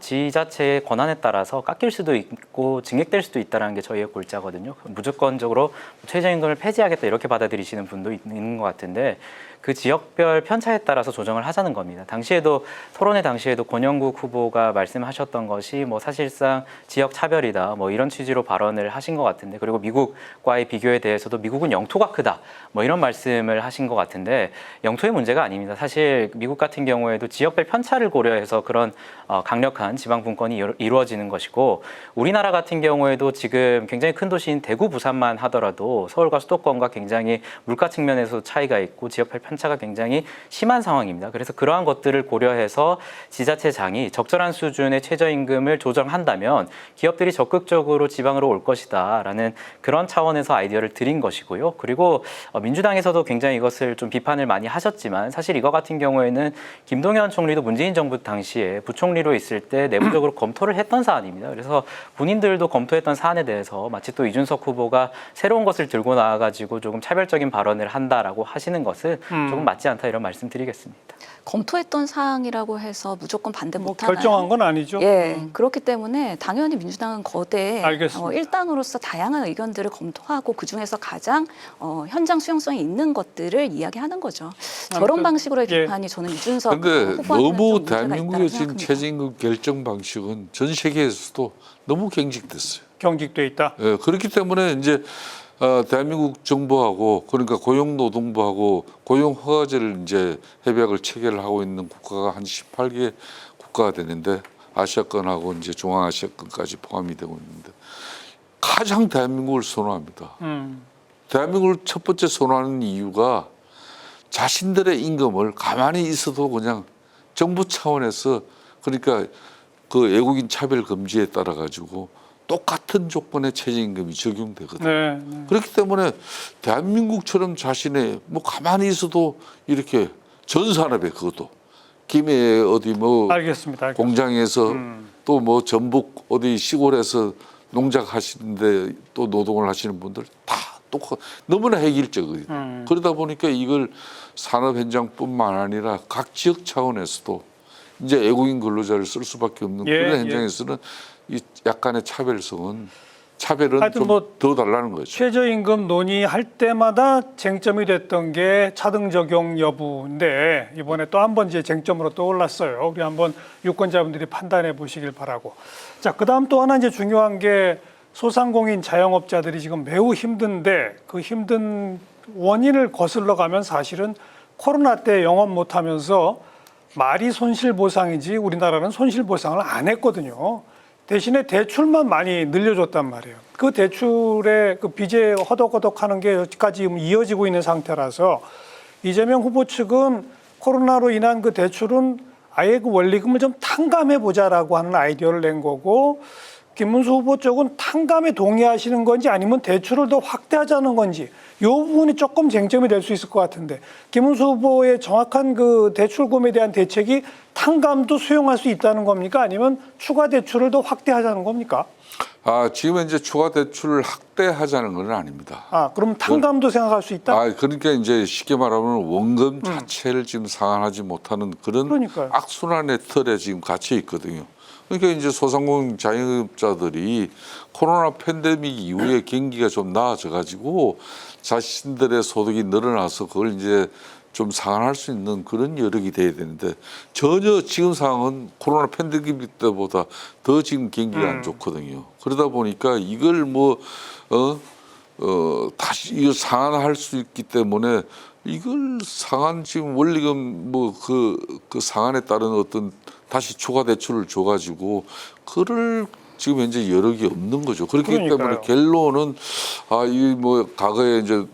H: 지자체의 권한에 따라서 깎일 수도 있고 증액될 수도 있다는 게 저희의 골자거든요. 무조건적으로 최저임금을 폐지하겠다 이렇게 받아들이시는 분도 있는 것 같은데 그 지역별 편차에 따라서 조정을 하자는 겁니다. 당시에도 토론회 당시에도 권영국 후보가 말씀하셨던 것이 뭐 사실상 지역 차별이다 뭐 이런 취지로 발언을 하신 것 같은데 그리고 미국과의 비교에 대해서도 미국은 영토가 크다 뭐 이런 말씀을 하신 것 같은데 영토의 문제가 아닙니다. 사실 미국 같은 경우에도 지역별 편차를 고려해서 그런 강력한 지방 분권이 이루어지는 것이고 우리나라 같은 경우에도 지금 굉장히 큰 도시인 대구, 부산만 하더라도 서울과 수도권과 굉장히 물가 측면에서 차이가 있고 지역별 편차가 굉장히 심한 상황입니다. 그래서 그러한 것들을 고려해서 지자체장이 적절한 수준의 최저임금을 조정한다면 기업들이 적극적으로 지방으로 올 것이다라는 그런 차원에서 아이디어를 드린 것이고요. 그리고 민주당에서도 굉장히 이것을 좀 비판을 많이 하셨지만 사실 이거 같은 경우에는 김동연 총리도 문재인 정부 당시에 부총리로 있을 때 내부적으로 검토를 했던 사안입니다. 그래서 본인들도 검토했던 사안에 대해서 마치 또 이준석 후보가 새로운 것을 들고 나와가지고 조금 차별적인 발언을 한다라고 하시는 것은 조금 맞지 않다 이런 말씀드리겠습니다.
G: 검토했던 사항이라고 해서 무조건 반대
B: 뭐
G: 못하나요?
B: 결정한 건 아니죠.
G: 예, 그렇기 때문에 당연히 민주당은 거대
B: 알겠습니다.
G: 일당으로서 다양한 의견들을 검토하고 그중에서 가장 현장 수용성이 있는 것들을 이야기하는 거죠. 저런
B: 아무튼,
G: 방식으로의
B: 예.
G: 비판이 저는 이준석
F: 근데
G: 후보한테는 좀
F: 너무
G: 문제가
F: 대한민국의
G: 있다고
F: 지금
G: 생각합니다.
F: 최저임금 결정 방식은 전 세계에서도 너무 경직됐어요.
B: 경직돼 있다.
F: 예, 그렇기 때문에 이제 대한민국 정부하고 그러니까 고용노동부하고 고용허가제를 이제 협약을 체결을 하고 있는 국가가 한 18개 국가가 되는데 아시아권하고 이제 중앙아시아권까지 포함이 되고 있는데 가장 대한민국을 선호합니다. 대한민국을 첫 번째 선호하는 이유가 자신들의 임금을 가만히 있어도 그냥 정부 차원에서 그러니까 그 외국인 차별 금지에 따라 가지고 똑같은 조건의 최저임금이 적용되거든요.
B: 네.
F: 그렇기 때문에 대한민국처럼 자신의 뭐 가만히 있어도 이렇게 전 산업에 그것도 김해 어디 뭐
B: 알겠습니다.
F: 공장에서 또 뭐 전북 어디 시골에서 농작 하시는데 또 노동을 하시는 분들 다 똑같 너무나 획일적이거든요. 그러다 보니까 이걸 산업 현장뿐만 아니라 각 지역 차원에서도 이제 외국인 근로자를 쓸 수밖에 없는
B: 예,
F: 그런
B: 예.
F: 현장에서는 이 약간의 차별은
B: 하여튼
F: 좀
B: 뭐
F: 더 달라는 거죠.
B: 최저임금 논의할 때마다 쟁점이 됐던 게 차등 적용 여부인데 이번에 또 한 번 이제 쟁점으로 떠올랐어요. 우리 한번 유권자분들이 판단해 보시길 바라고. 자, 그다음 또 하나 이제 중요한 게 소상공인 자영업자들이 지금 매우 힘든데 그 힘든 원인을 거슬러 가면 사실은 코로나 때 영업 못 하면서 말이 손실보상이지 우리나라는 손실보상을 안 했거든요. 대신에 대출만 많이 늘려줬단 말이에요. 그 대출의 그 빚에 허덕허덕하는 게 여기까지 이어지고 있는 상태라서 이재명 후보 측은 코로나로 인한 그 대출은 아예 그 원리금을 좀 탕감해보자라고 하는 아이디어를 낸 거고 김문수 후보 쪽은 탕감에 동의하시는 건지 아니면 대출을 더 확대하자는 건지 이 부분이 조금 쟁점이 될 수 있을 것 같은데 김문수 후보의 정확한 그 대출금에 대한 대책이 탕감도 수용할 수 있다는 겁니까? 아니면 추가 대출을 더 확대하자는 겁니까?
F: 지금 이제 추가 대출을 확대하자는 건 아닙니다.
B: 그럼 탕감도 생각할 수 있다?
F: 그러니까 이제 쉽게 말하면 원금 자체를 지금 상환하지 못하는 그런
B: 그러니까요.
F: 악순환의 틀에 지금 갇혀 있거든요. 그러니까 이제 소상공인 자영업자들이 코로나 팬데믹 이후에 경기가 좀 나아져 가지고 자신들의 소득이 늘어나서 그걸 이제 좀 상환할 수 있는 그런 여력이 돼야 되는데 전혀 지금 상황은 코로나 팬데믹 때보다 더 지금 경기가 안 좋거든요. 그러다 보니까 이걸 다시 이거 상환할 수 있기 때문에 이걸 상환 지금 원리금 뭐 그 상환에 따른 어떤 다시 추가 대출을 줘가지고 그를 지금 현재 여력이 없는 거죠. 그렇기
B: 그러니까요.
F: 때문에 결론은 이 뭐 과거에 이제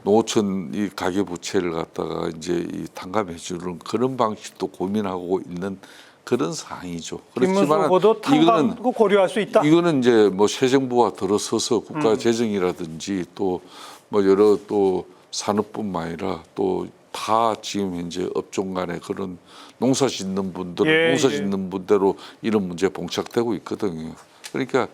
F: 노천 이 가계 부채를 갖다가 이제 이 탕감해 주는 그런 방식도 고민하고 있는 그런 상황이죠.
B: 김문수 후보도 탕감도 고려할 수 있다.
F: 이거는 이제 뭐 새 정부가 들어서서 국가 재정이라든지 또 뭐 여러 또 산업뿐만 아니라 또 다 지금 현재 업종 간에 그런 농사 짓는 분들, 농사 짓는 분대로 이런 문제에 봉착되고 있거든요. 그러니까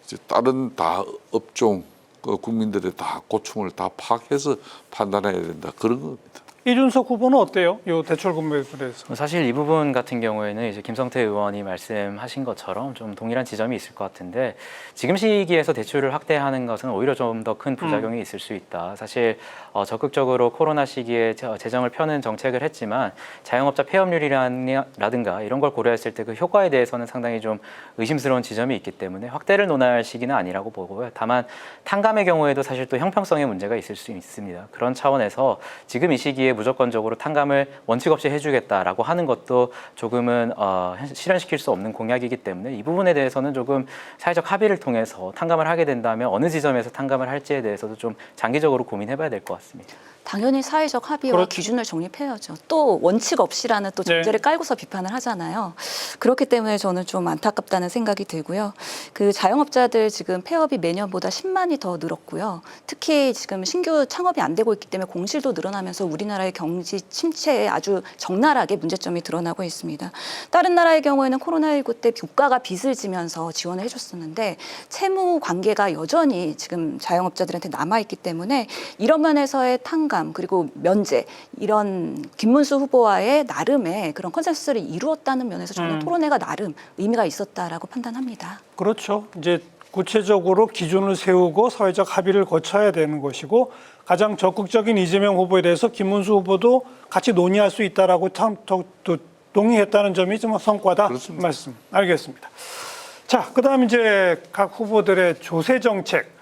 F: 이제 다른 다 업종 국민들의 다 고충을 다 파악해서 판단해야 된다 그런 겁니다.
B: 이준석 후보는 어때요? 이 대출금에 대해서.
H: 사실 이 부분 같은 경우에는 이제 김성태 의원이 말씀하신 것처럼 좀 동일한 지점이 있을 것 같은데 지금 시기에서 대출을 확대하는 것은 오히려 좀 더 큰 부작용이 있을 수 있다. 사실 적극적으로 코로나 시기에 재정을 펴는 정책을 했지만 자영업자 폐업률이라든가 이런 걸 고려했을 때 그 효과에 대해서는 상당히 좀 의심스러운 지점이 있기 때문에 확대를 논할 시기는 아니라고 보고요. 다만 탕감의 경우에도 사실 또 형평성의 문제가 있을 수 있습니다. 그런 차원에서 지금 이 시기에 무조건적으로 탕감을 원칙 없이 해주겠다라고 하는 것도 조금은 실현시킬 수 없는 공약이기 때문에 이 부분에 대해서는 조금 사회적 합의를 통해서 탕감을 하게 된다면 어느 지점에서 탕감을 할지에 대해서도 좀 장기적으로 고민해봐야 될 것 같습니다.
G: 당연히 사회적 합의와 기준을 정립해야죠. 또 원칙 없이라는 또 전제를 깔고서 비판을 하잖아요. 그렇기 때문에 저는 좀 안타깝다는 생각이 들고요. 그 자영업자들 지금 폐업이 매년보다 10만이 더 늘었고요. 특히 지금 신규 창업이 안 되고 있기 때문에 공실도 늘어나면서 우리나라의 경제 침체에 아주 적나라하게 문제점이 드러나고 있습니다. 다른 나라의 경우에는 코로나19 때 국가가 빚을 지면서 지원을 해줬었는데 채무 관계가 여전히 지금 자영업자들한테 남아있기 때문에 이런 면에서의 탕감 차감 그리고 면제 이런 김문수 후보와의 나름의 그런 컨센서스를 이루었다는 면에서 저는 토론회가 나름 의미가 있었다라고 판단합니다.
B: 그렇죠. 이제 구체적으로 기준을 세우고 사회적 합의를 거쳐야 되는 것이고 가장 적극적인 이재명 후보에 대해서 김문수 후보도 같이 논의할 수 있다라고 동의했다는 점이 좀 성과다.
F: 그렇습니다.
B: 말씀 알겠습니다. 자, 그다음 이제 각 후보들의 조세 정책.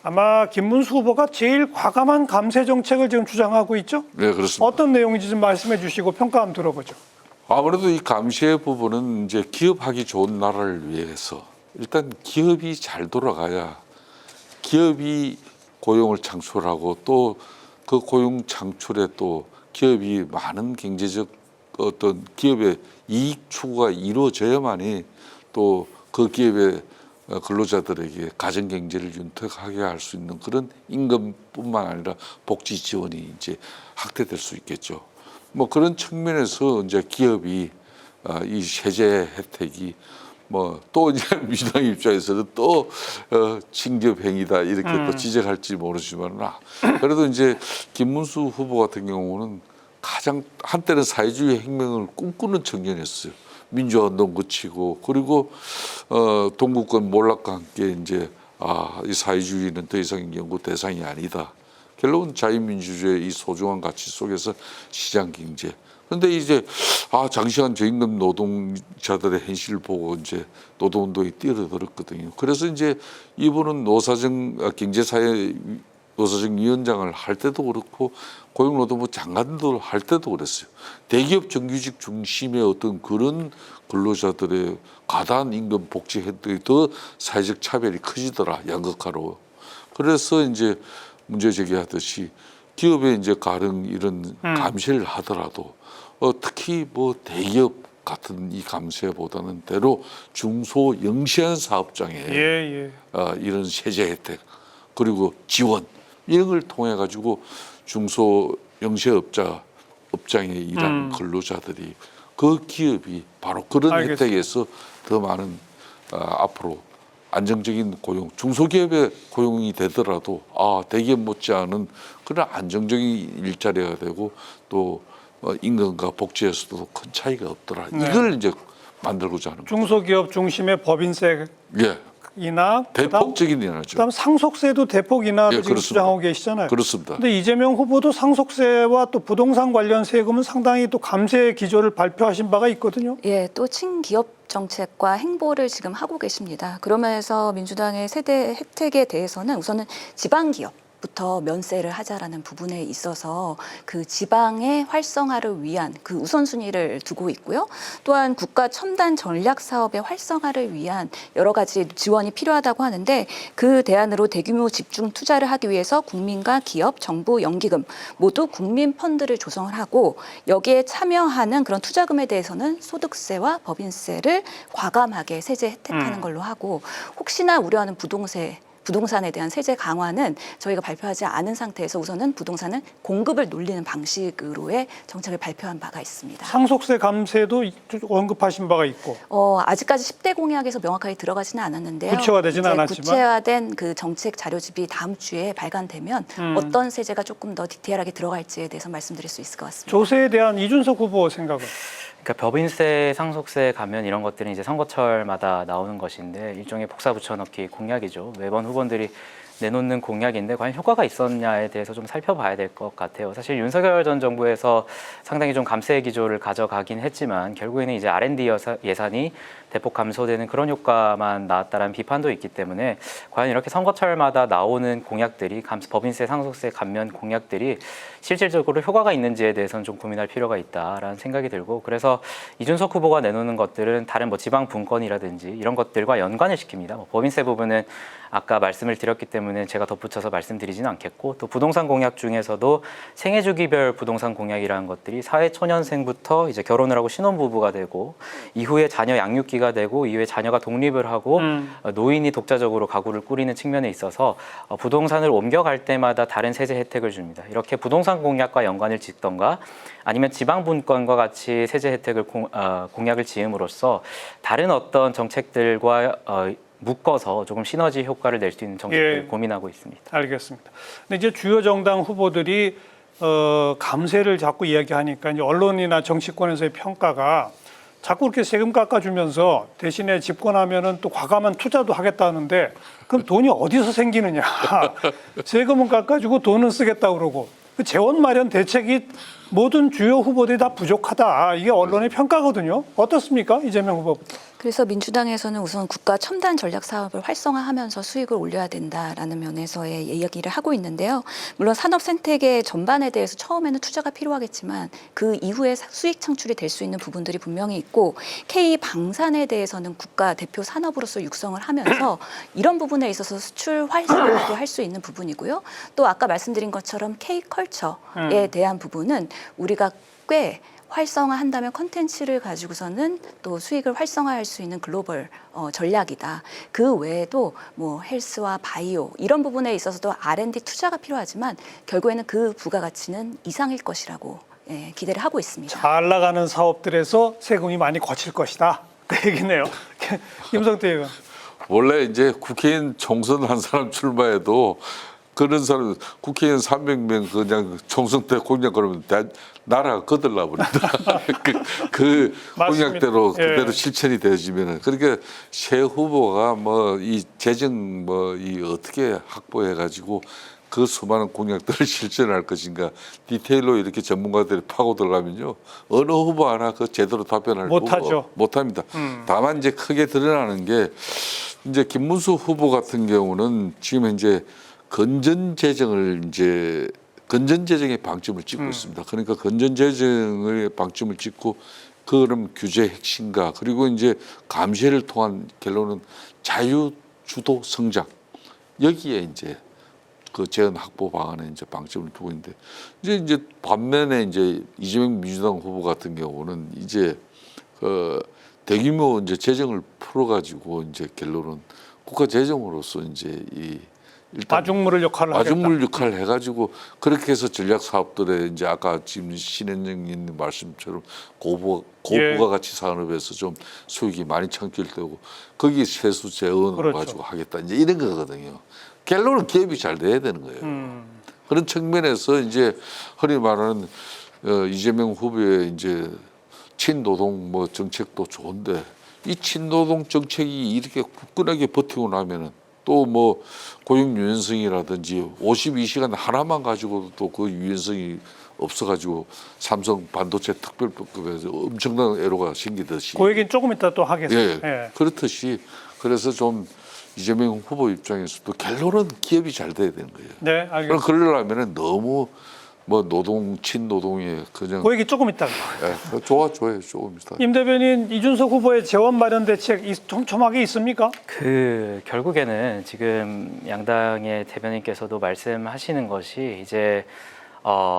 B: 아마 김문수 후보가 제일 과감한 감세 정책을 지금 주장하고 있죠?
F: 네, 그렇습니다.
B: 어떤 내용인지 좀 말씀해 주시고 평가 한번 들어보죠.
F: 아무래도 이 감세 부분은 이제 기업하기 좋은 나라를 위해서 일단 기업이 잘 돌아가야 기업이 고용을 창출하고 또 그 고용 창출에 또 기업이 많은 경제적 어떤 기업의 이익 추구가 이루어져야만이 또 그 기업의 근로자들에게 가정 경제를 윤택하게 할 수 있는 그런 임금뿐만 아니라 복지 지원이 이제 확대될 수 있겠죠. 뭐 그런 측면에서 이제 기업이 이 세제 혜택이 뭐 또 이제 민주당 입장에서는 또 친기업 행위다 이렇게 또 지적할지 모르지만 그래도 이제 김문수 후보 같은 경우는 가장 한때는 사회주의 혁명을 꿈꾸는 청년이었어요. 민주화운동 거치고 그리고 동구권 몰락과 함께 이제 이 사회주의는 더 이상 연구 대상이 아니다. 결국은 자유민주주의의 이 소중한 가치 속에서 시장 경제. 그런데 이제 장시간 저임금 노동자들의 현실을 보고 이제 노동운동이 뛰어들었거든요. 그래서 이제 이분은 노사정위원장을 할 때도 그렇고 고용노동부 장관도 할 때도 그랬어요. 대기업 정규직 중심의 어떤 그런 근로자들의 과다한 임금 복지 혜택이 더 사회적 차별이 커지더라 양극화로. 그래서 이제 문제 제기하듯이 기업에 이제 가령 이런 감세를 하더라도 특히 뭐 대기업 같은 이 감세보다는 대로 중소 영세한 사업장에 이런 세제 혜택 그리고 지원 이런 걸 통해 가지고 중소 영세업장에 일하는 근로자들이 그 기업이 바로 그런
B: 알겠습니다.
F: 혜택에서 더 많은 앞으로 안정적인 고용, 중소기업의 고용이 되더라도 대기업 못지않은 그런 안정적인 일자리가 되고 또 임금과 복지에서도 큰 차이가 없더라.
B: 네.
F: 이걸 이제 만들고자 하는 거죠.
B: 중소기업 중심의 법인세
F: 예,
B: 인하,
F: 대폭적인 인하죠.
B: 그다음 상속세도 대폭 인하를
F: 예,
B: 지금
F: 그렇습니다.
B: 주장하고 계시잖아요.
F: 그렇습니다.
B: 근데 이재명 후보도 상속세와 또 부동산 관련 세금은 상당히 또 감세 기조를 발표하신 바가 있거든요.
G: 예, 또 친기업 정책과 행보를 지금 하고 계십니다. 그러면서 민주당의 세대 혜택에 대해서는 우선은 지방기업부터 면세를 하자라는 부분에 있어서 그 지방의 활성화를 위한 그 우선순위를 두고 있고요. 또한 국가 첨단 전략 사업의 활성화를 위한 여러 가지 지원이 필요하다고 하는데 그 대안으로 대규모 집중 투자를 하기 위해서 국민과 기업, 정부, 연기금 모두 국민 펀드를 조성을 하고 여기에 참여하는 그런 투자금에 대해서는 소득세와 법인세를 과감하게 세제 혜택하는 걸로 하고 혹시나 우려하는 부동산에 대한 세제 강화는 저희가 발표하지 않은 상태에서 우선은 부동산은 공급을 놀리는 방식으로의 정책을 발표한 바가 있습니다.
B: 상속세 감세도 언급하신 바가 있고.
G: 아직까지 10대 공약에서 명확하게 들어가지는 않았는데요.
B: 구체화되지는
G: 이제
B: 않았지만.
G: 구체화된 그 정책 자료집이 다음 주에 발간되면 어떤 세제가 조금 더 디테일하게 들어갈지에 대해서 말씀드릴 수 있을 것 같습니다.
B: 조세에 대한 이준석 후보 생각은?
H: 그러니까 법인세, 상속세 감면 이런 것들은 이제 선거철마다 나오는 것인데 일종의 복사 붙여넣기 공약이죠. 매번 후보들이 내놓는 공약인데 과연 효과가 있었냐에 대해서 좀 살펴봐야 될 것 같아요. 사실 윤석열 전 정부에서 상당히 좀 감세 기조를 가져가긴 했지만 결국에는 이제 R&D 예산이 대폭 감소되는 그런 효과만 나왔다라는 비판도 있기 때문에 과연 이렇게 선거철마다 나오는 공약들이 법인세, 상속세 감면 공약들이 실질적으로 효과가 있는지에 대해서는 좀 고민할 필요가 있다라는 생각이 들고 그래서 이준석 후보가 내놓는 것들은 다른 뭐 지방 분권이라든지 이런 것들과 연관을 시킵니다. 법인세 부분은 아까 말씀을 드렸기 때문에 제가 덧붙여서 말씀드리지는 않겠고 또 부동산 공약 중에서도 생애 주기별 부동산 공약이라는 것들이 사회초년생부터 이제 결혼을 하고 신혼부부가 되고 이후에 자녀 양육기가 되고 이후에 자녀가 독립을 하고 노인이 독자적으로 가구를 꾸리는 측면에 있어서 부동산을 옮겨갈 때마다 다른 세제 혜택을 줍니다. 이렇게 부동산 공약과 연관을 짓던가 아니면 지방 분권과 같이 세제 혜택을 공약을 지음으로써 다른 어떤 정책들과 묶어서 조금 시너지 효과를 낼 수 있는 정책을 고민하고 있습니다.
B: 알겠습니다. 근데 이제 주요 정당 후보들이 감세를 자꾸 이야기하니까 이제 언론이나 정치권에서의 평가가 자꾸 이렇게 세금 깎아주면서 대신에 집권하면은 또 과감한 투자도 하겠다는데 그럼 돈이 어디서 생기느냐? 세금은 깎아주고 돈은 쓰겠다 그러고 그 재원 마련 대책이 모든 주요 후보들이 다 부족하다. 이게 언론의 평가거든요. 어떻습니까, 이재명 후보?
G: 그래서 민주당에서는 우선 국가 첨단 전략 사업을 활성화하면서 수익을 올려야 된다라는 면에서의 이야기를 하고 있는데요. 물론 산업 생태계 전반에 대해서 처음에는 투자가 필요하겠지만 그 이후에 수익 창출이 될 수 있는 부분들이 분명히 있고 K 방산에 대해서는 국가 대표 산업으로서 육성을 하면서 이런 부분에 있어서 수출 활성화도 할 수 있는 부분이고요. 또 아까 말씀드린 것처럼 K 컬처에 대한 부분은 우리가 꽤 활성화한다면 컨텐츠를 가지고서는 또 수익을 활성화할 수 있는 글로벌 전략이다. 그 외에도 뭐 헬스와 바이오 이런 부분에 있어서도 R&D 투자가 필요하지만 결국에는 그 부가가치는 이상일 것이라고 기대를 하고 있습니다.
B: 잘 나가는 사업들에서 세금이 많이 거칠 것이다. 그 얘기네요. 김성태 의원.
F: 원래 이제 국회의원 총선 한 사람 출마해도 그런 사람 국회의원 300명 그냥 총선 때 공약 그러면 나라가 거들나 버린다. 그 공약대로 그대로 실천이 되어지면은 그러니까 새 후보가 뭐 이 재정 뭐 이 어떻게 확보해 가지고 그 수많은 공약들을 실천할 것인가 디테일로 이렇게 전문가들이 파고 들어가면요 어느 후보 하나 그 제대로 답변할
B: 못하죠.
F: 못합니다. 다만 이제 크게 드러나는 게 이제 김문수 후보 같은 경우는 지금 이제 건전 재정의 방점을 찍고 있습니다. 그러니까 건전 재정의 방점을 찍고 그럼 규제 핵심과 그리고 이제 감세를 통한 결론은 자유주도 성장 여기에 이제 그 재원 확보 방안에 이제 방점을 두고 있는데 이제 반면에 이제 이재명 민주당 후보 같은 경우는 이제 그 대규모 이제 재정을 풀어가지고 이제 결론은 국가 재정으로서 이제 이 일단
B: 마중물 역할을
F: 마중물 역할을 해가지고 그렇게 해서 전략 사업들에 이제 아까 지금 신현정님 말씀처럼 고부가가치 산업에서 좀 수익이 많이 창출되고 거기 세수 재원을
B: 그렇죠.
F: 가지고 하겠다 이제 이런 거거든요. 결론은 기업이 잘 돼야 되는 거예요. 그런 측면에서 이제 흔히 말하는 이재명 후보의 이제 친노동 뭐 정책도 좋은데 이 친노동 정책이 이렇게 굳건하게 버티고 나면은 또 뭐 고용 유연성이라든지 52시간 하나만 가지고도 또 그 유연성이 없어가지고 삼성 반도체 특별법급에서 엄청난 애로가 생기듯이
B: 그 얘기는 조금 이따 또 하겠습니다.
F: 예, 그렇듯이 그래서 좀 이재명 후보 입장에서도 결론은 기업이 잘 돼야 되는 거예요.
B: 네, 알겠습니다.
F: 그러려면은 너무 뭐 친노동에 그냥
B: 그 얘기 조금 이따.
F: 좋아요 조금 있다.
B: 임 대변인 이준석 후보의 재원 마련 대책 촘촘하게 있습니까?
H: 그 결국에는 지금 양당의 대변인께서도 말씀하시는 것이 이제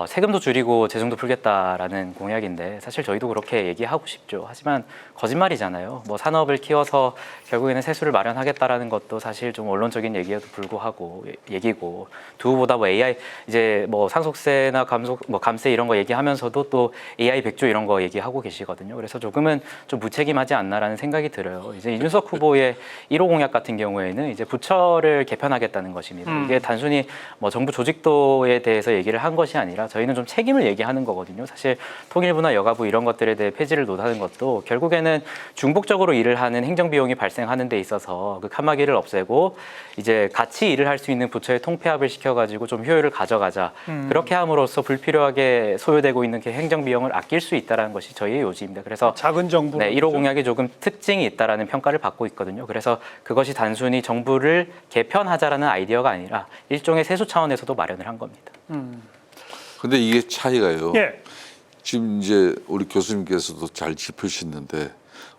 H: 세금도 줄이고 재정도 풀겠다라는 공약인데 사실 저희도 그렇게 얘기하고 싶죠. 하지만 거짓말이잖아요. 뭐 산업을 키워서 결국에는 세수를 마련하겠다라는 것도 사실 좀 언론적인 얘기에도 불구하고 얘기고 두 후보다 뭐 AI 이제 뭐 상속세나 감세 이런 거 얘기하면서도 또 AI 100조 이런 거 얘기하고 계시거든요. 그래서 조금은 좀 무책임하지 않나라는 생각이 들어요. 이제 이준석 후보의 1호 공약 같은 경우에는 이제 부처를 개편하겠다는 것입니다. 이게 단순히 뭐 정부 조직도에 대해서 얘기를 한 것이 아니라 저희는 좀 책임을 얘기하는 거거든요. 사실 통일부나 여가부 이런 것들에 대해 폐지를 논하는 것도 결국에는 중복적으로 일을 하는 행정비용이 발생하는 데 있어서 그 칸막이를 없애고 이제 같이 일을 할 수 있는 부처의 통폐합을 시켜가지고 좀 효율을 가져가자. 그렇게 함으로써 불필요하게 소요되고 있는 그 행정비용을 아낄 수 있다는 것이 저희의 요지입니다. 그래서
B: 작은 정부.
H: 네, 1호 공약이 조금 특징이 있다라는 평가를 받고 있거든요. 그래서 그것이 단순히 정부를 개편하자라는 아이디어가 아니라 일종의 세수 차원에서도 마련을 한 겁니다.
F: 근데 이게 차이가요.
B: 예.
F: 지금 이제 우리 교수님께서도 잘 짚으셨는데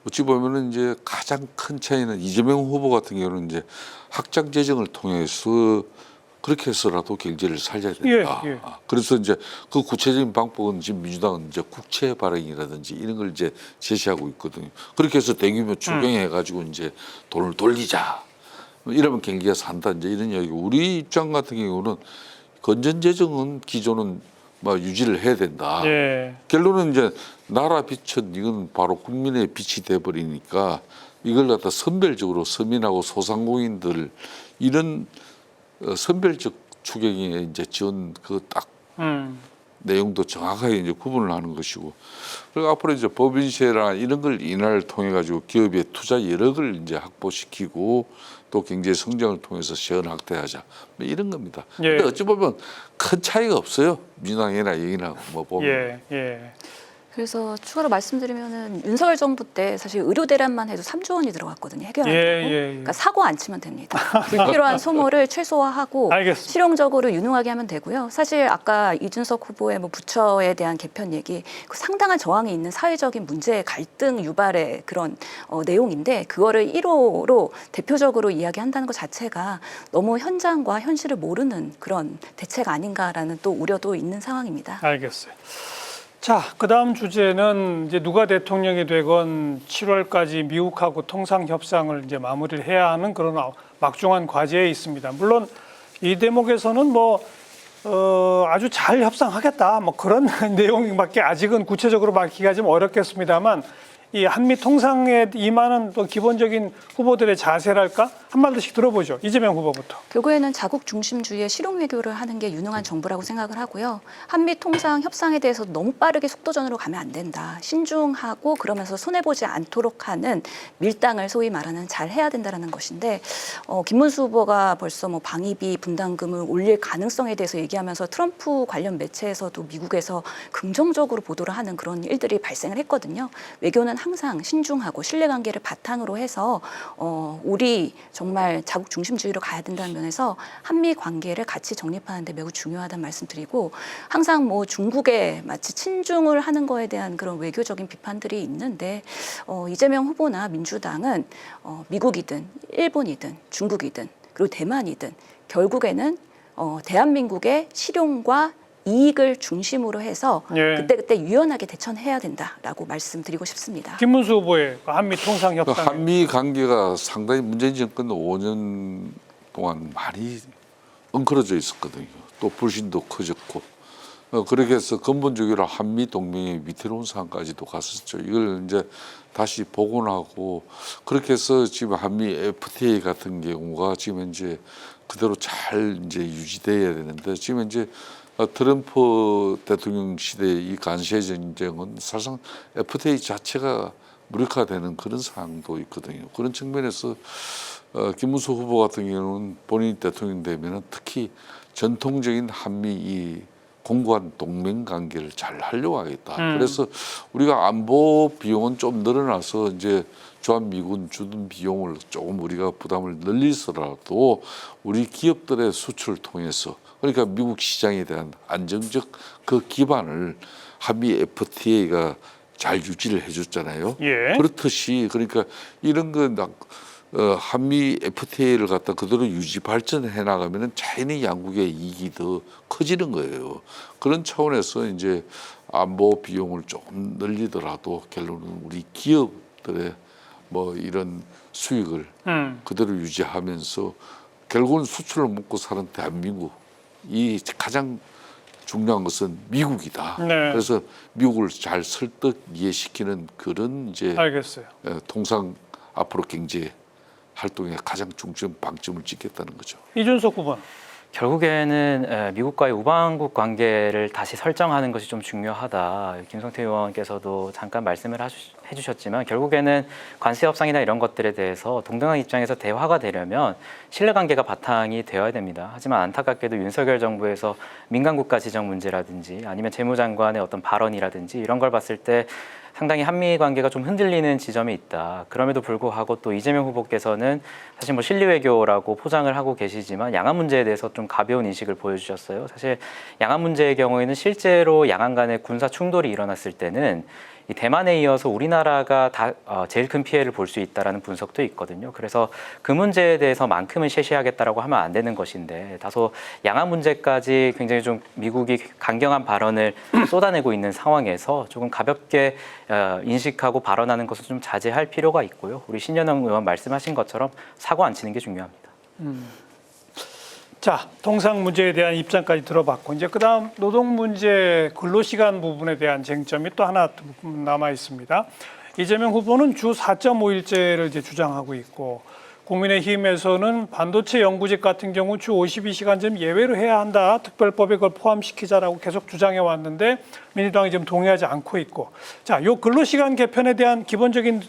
F: 어찌 보면은 이제 가장 큰 차이는 이재명 후보 같은 경우는 이제 확장 재정을 통해서 그렇게 해서라도 경제를 살려야 된다.
B: 예.
F: 그래서 이제 그 구체적인 방법은 지금 민주당은 이제 국채 발행이라든지 이런 걸 이제 제시하고 있거든요. 그렇게 해서 대규모 추경해 가지고 이제 돈을 돌리자. 이러면 경기가 산다. 이제 이런 이야기고 우리 입장 같은 경우는 건전 재정은 기존은 막 유지를 해야 된다.
B: 예.
F: 결론은 이제 나라 빛은 이건 바로 국민의 빛이 돼 버리니까 이걸 갖다 선별적으로 서민하고 소상공인들 이런 선별적 추경에 이제 지원 그 딱 내용도 정확하게 이제 구분을 하는 것이고, 그리고 앞으로 이제 법인세나 이런 걸 인하를 통해 가지고 기업의 투자 여력을 이제 확보시키고 또 경제 성장을 통해서 세원 확대하자 뭐 이런 겁니다.
B: 예.
F: 근데 어찌 보면 큰 차이가 없어요. 민주당이나 여기나 뭐 보면.
B: 예, 예.
G: 그래서 추가로 말씀드리면은 윤석열 정부 때 사실 의료 대란만 해도 3조 원이 들어갔거든요. 해결하려고. 그러니까 사고 안 치면 됩니다. 불필요한 소모를 최소화하고
B: 알겠습니다.
G: 실용적으로 유능하게 하면 되고요. 사실 아까 이준석 후보의 뭐 부처에 대한 개편 얘기, 그 상당한 저항이 있는 사회적인 문제 갈등 유발의 그런 내용인데 그거를 1호로 대표적으로 이야기한다는 것 자체가 너무 현장과 현실을 모르는 그런 대책 아닌가라는 또 우려도 있는 상황입니다.
B: 알겠어요. 자, 그다음 주제는 이제 누가 대통령이 되건 7월까지 미국하고 통상 협상을 이제 마무리를 해야 하는 그런 막중한 과제에 있습니다. 물론 이 대목에서는 아주 잘 협상하겠다 뭐 그런 내용밖에 아직은 구체적으로 밝히기가 좀 어렵겠습니다만 이 한미 통상에 임하는 또 기본적인 후보들의 자세랄까 한 마디씩 들어보죠. 이재명 후보부터.
G: 결국에는 자국 중심주의의 실용 외교를 하는 게 유능한 정부라고 생각을 하고요. 한미 통상 협상에 대해서 너무 빠르게 속도전으로 가면 안 된다. 신중하고 그러면서 손해보지 않도록 하는 밀당을 소위 말하는 잘 해야 된다라는 것인데 김문수 후보가 벌써 뭐 방위비 분담금을 올릴 가능성에 대해서 얘기하면서 트럼프 관련 매체에서도 미국에서 긍정적으로 보도를 하는 그런 일들이 발생을 했거든요. 외교는 항상 신중하고 신뢰관계를 바탕으로 해서 우리 정말 자국 중심주의로 가야 된다는 면에서 한미 관계를 같이 정립하는 데 매우 중요하다는 말씀드리고 항상 뭐 중국에 마치 친중을 하는 거에 대한 그런 외교적인 비판들이 있는데 이재명 후보나 민주당은 미국이든 일본이든 중국이든 그리고 대만이든 결국에는 대한민국의 실용과 이익을 중심으로 해서
B: 예.
G: 그때그때 유연하게 대처해야 된다라고 말씀드리고 싶습니다.
B: 김문수 후보의 한미 통상
F: 그
B: 협상.
F: 한미 관계가 상당히 문재인 정권 5년 동안 많이 엉클어져 있었거든요. 또 불신도 커졌고 그렇게 해서 근본적으로 한미 동맹의 위태로운 상황까지도 갔었죠. 이걸 이제 다시 복원하고 그렇게 해서 지금 한미 FTA 같은 경우가 지금 이제 그대로 잘 이제 유지돼야 되는데 지금 이제 트럼프 대통령 시대의 이 관세 전쟁은 사실상 FTA 자체가 무력화되는 그런 상황도 있거든요. 그런 측면에서 김문수 후보 같은 경우는 본인이 대통령 되면은 특히 전통적인 한미 이 공고한 동맹 관계를 잘 하려고 하겠다. 그래서 우리가 안보 비용은 좀 늘어나서 이제 주한미군 주둔 비용을 조금 우리가 부담을 늘리더라도 우리 기업들의 수출을 통해서 그러니까 미국 시장에 대한 안정적 그 기반을 한미 FTA가 잘 유지를 해줬잖아요.
B: 예.
F: 그렇듯이 그러니까 이런 거 한미 FTA를 갖다 그대로 유지 발전해 나가면은 자연히 양국의 이익이 더 커지는 거예요. 그런 차원에서 이제 안보 비용을 조금 늘리더라도 결론은 우리 기업들의 뭐 이런 수익을 그대로 유지하면서 결국은 수출을 먹고 사는 대한민국 이 가장 중요한 것은 미국이다.
B: 네.
F: 그래서 미국을 잘 설득 이해시키는 그런 이제
B: 알겠어요.
F: 통상 앞으로 경제 활동에 가장 중점 방점을 찍겠다는 거죠.
B: 이준석 후보는.
H: 결국에는 미국과의 우방국 관계를 다시 설정하는 것이 좀 중요하다. 김성태 의원께서도 잠깐 말씀을 해주셨지만 결국에는 관세 협상이나 이런 것들에 대해서 동등한 입장에서 대화가 되려면 신뢰관계가 바탕이 되어야 됩니다. 하지만 안타깝게도 윤석열 정부에서 민간국가 지정 문제라든지 아니면 재무장관의 어떤 발언이라든지 이런 걸 봤을 때 상당히 한미 관계가 좀 흔들리는 지점이 있다. 그럼에도 불구하고 또 이재명 후보께서는 사실 뭐 실리 외교라고 포장을 하고 계시지만 양안 문제에 대해서 좀 가벼운 인식을 보여주셨어요. 사실 양안 문제의 경우에는 실제로 양안 간의 군사 충돌이 일어났을 때는 이 대만에 이어서 우리나라가 제일 큰 피해를 볼 수 있다라는 분석도 있거든요. 그래서 그 문제에 대해서만큼은 셰시하겠다라고 하면 안 되는 것인데 다소 양안 문제까지 굉장히 좀 미국이 강경한 발언을 쏟아내고 있는 상황에서 조금 가볍게 인식하고 발언하는 것을 좀 자제할 필요가 있고요. 우리 신현영 의원 말씀하신 것처럼 사고 안 치는 게 중요합니다.
B: 자, 통상 문제에 대한 입장까지 들어봤고 이제 그다음 노동 문제 근로시간 부분에 대한 쟁점이 또 하나 남아 있습니다. 이재명 후보는 주 4.5일제를 이제 주장하고 있고 국민의힘에서는 반도체 연구직 같은 경우 주 52시간 좀 예외로 해야 한다. 특별법에 그걸 포함시키자라고 계속 주장해 왔는데 민주당이 지금 동의하지 않고 있고. 자, 요 근로시간 개편에 대한 기본적인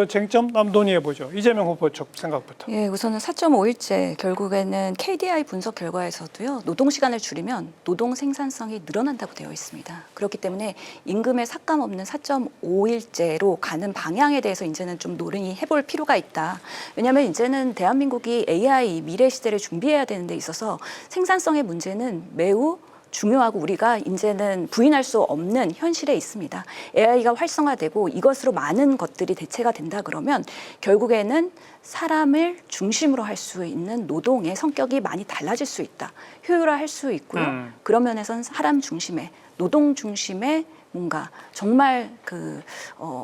B: 쟁점 한번 논의해 보죠. 이재명 후보 쪽 생각부터.
G: 예, 우선은 4.5일제 결국에는 KDI 분석 결과에서도요. 노동 시간을 줄이면 노동 생산성이 늘어난다고 되어 있습니다. 그렇기 때문에 임금에 삭감 없는 4.5일제로 가는 방향에 대해서 이제는 좀 논의해 볼 필요가 있다. 왜냐하면 이제는 대한민국이 AI 미래 시대를 준비해야 되는 데 있어서 생산성의 문제는 매우 중요하고 우리가 이제는 부인할 수 없는 현실에 있습니다. AI가 활성화되고 이것으로 많은 것들이 대체가 된다 그러면 결국에는 사람을 중심으로 할 수 있는 노동의 성격이 많이 달라질 수 있다. 효율화할 수 있고요. 그런 면에서는 사람 중심의 노동 중심의 뭔가 정말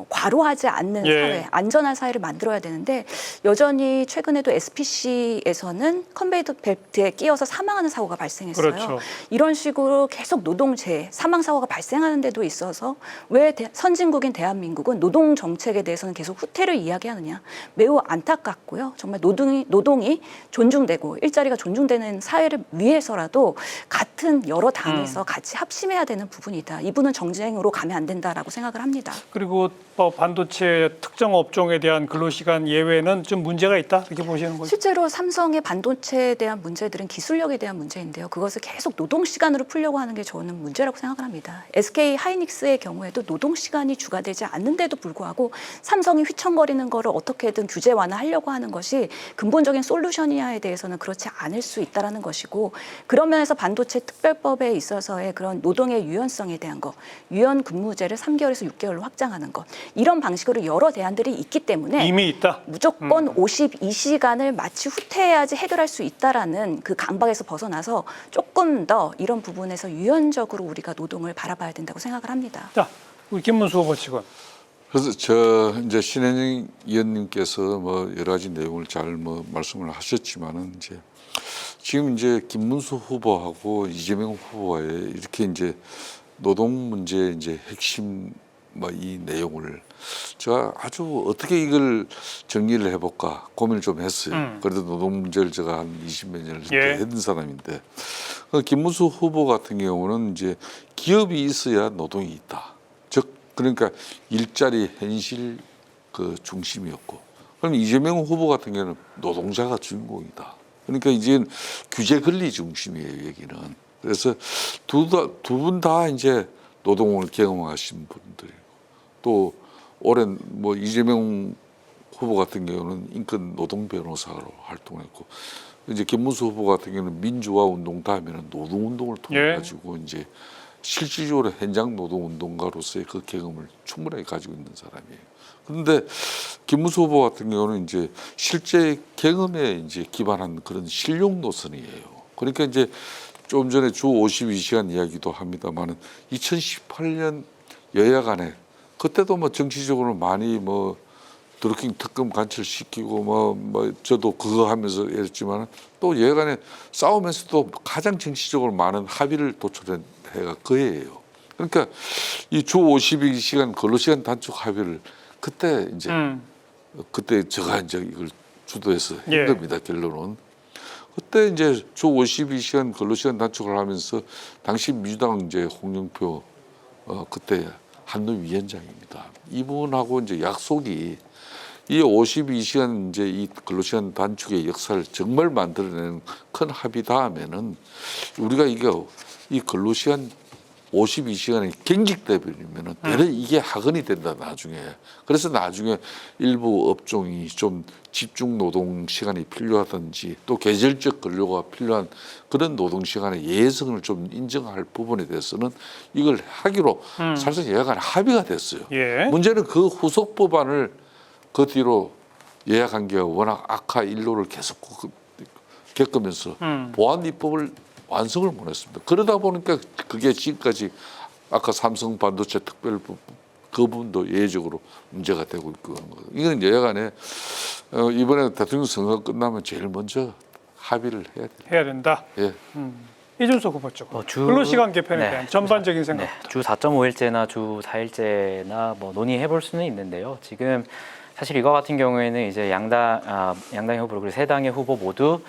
G: 과로하지 않는 사회, 안전한 사회를 만들어야 되는데 여전히 최근에도 SPC에서는 컨베이어 벨트에 끼어서 사망하는 사고가 발생했어요.
B: 그렇죠.
G: 이런 식으로 계속 노동재해, 사망 사고가 발생하는 데도 있어서 왜 선진국인 대한민국은 노동 정책에 대해서는 계속 후퇴를 이야기하느냐. 매우 안타깝고요. 정말 노동이 존중되고 일자리가 존중되는 사회를 위해서라도 같은 여러 당에서 같이 합심해야 되는 부분이다. 이분은 정쟁 으로 가면 안 된다라고 생각을 합니다.
B: 그리고 반도체 특정 업종에 대한 근로시간 예외는 좀 문제가 있다 이렇게 보시는 거죠?
G: 실제로 삼성의 반도체에 대한 문제들은 기술력에 대한 문제인데요. 그것을 계속 노동 시간으로 풀려고 하는 게 저는 문제라고 생각을 합니다. SK 하이닉스의 경우에도 노동 시간이 주가 되지 않는데도 불구하고 삼성이 휘청거리는 거를 어떻게든 규제 완화하려고 하는 것이 근본적인 솔루션이냐에 대해서는 그렇지 않을 수 있다라는 것이고 그런 면에서 반도체 특별법에 있어서의 그런 노동의 유연성에 대한 거, 유연 근무제를 3개월에서 6개월로 확장하는 것 이런 방식으로 여러 대안들이 있기 때문에
B: 이미 있다.
G: 무조건 52시간을 마치 후퇴해야지 해결할 수 있다라는 그 강박에서 벗어나서 조금 더 이런 부분에서 유연적으로 우리가 노동을 바라봐야 된다고 생각을 합니다.
B: 자, 우리 김문수 후보 측은.
F: 그래서 이제 신혜영 의원님께서 뭐 여러 가지 내용을 잘 말씀을 하셨지만은 이제 지금 이제 김문수 후보하고 이재명 후보의 이렇게 이제 노동 문제 이제 핵심 이 내용을 제가 아주 어떻게 이걸 정리를 해볼까 고민을 좀 했어요. 그래도 노동 문제를 제가 한 20몇 년을 이렇게 했던 사람인데 김문수 후보 같은 경우는 이제 기업이 있어야 노동이 있다. 즉 그러니까 일자리 현실 중심이었고 그럼 이재명 후보 같은 경우는 노동자가 주인공이다. 그러니까 이제 규제 권리 중심이에요 여기는. 그래서 두 분 다 이제 노동을 경험하신 분들이고 또 오랜 이재명 후보 같은 경우는 인권 노동 변호사로 활동했고 이제 김문수 후보 같은 경우는 민주화 운동 다음에는 노동 운동을 통해 가지고 이제 실질적으로 현장 노동 운동가로서의 그 경험을 충분하게 가지고 있는 사람이에요. 그런데 김문수 후보 같은 경우는 이제 실제 경험에 이제 기반한 그런 실용 노선이에요. 그러니까 이제 좀 전에 주 52시간 이야기도 합니다만은 2018년 여야 간에 그때도 정치적으로 많이 드루킹 특검 관철시키고 저도 그거 하면서 했지만 또 여야 간에 싸우면서도 가장 정치적으로 많은 합의를 도출한 해가 그해예요. 그러니까 이 주 52시간 근로시간 단축 합의를 그때 이제 그때 제가 이제 이걸 주도해서 한 겁니다. 결론은. 그때 이제 주 52시간 근로시간 단축을 하면서 당시 민주당 이제 홍영표 그때 한노위원장입니다. 이분하고 이제 약속이 이 52시간 이제 이 근로시간 단축의 역사를 정말 만들어내는 큰 합의 다음에는 우리가 이 근로시간 52시간이 경직돼 버리면은 대래 이게 학언이 된다 나중에. 그래서 나중에 일부 업종이 좀 집중 노동 시간이 필요하든지 또 계절적 근로가 필요한 그런 노동 시간의 예외성을 좀 인정할 부분에 대해서는 이걸 하기로 사실상 여야간에 합의가 됐어요. 문제는 그 후속 법안을 그 뒤로 여야 관계가 워낙 악화 일로를 계속 겪으면서 보안 입법을 완성을 못했습니다. 그러다 보니까 그게 지금까지 아까 삼성 반도체 특별법 그 부분도 예외적으로 문제가 되고 있고 이건 여야간에 이번에 대통령 선거 끝나면 제일 먼저 합의를 해야
B: 된다.
F: 예.
B: 이준석 후보 쪽 근로시간 개편에 대한 전반적인 생각.
H: 주 4.5일제나 주 4일제나 논의해 볼 수는 있는데요. 지금 사실 이거 같은 경우에는 이제 양당의 후보 그리고 세 당의 후보 모두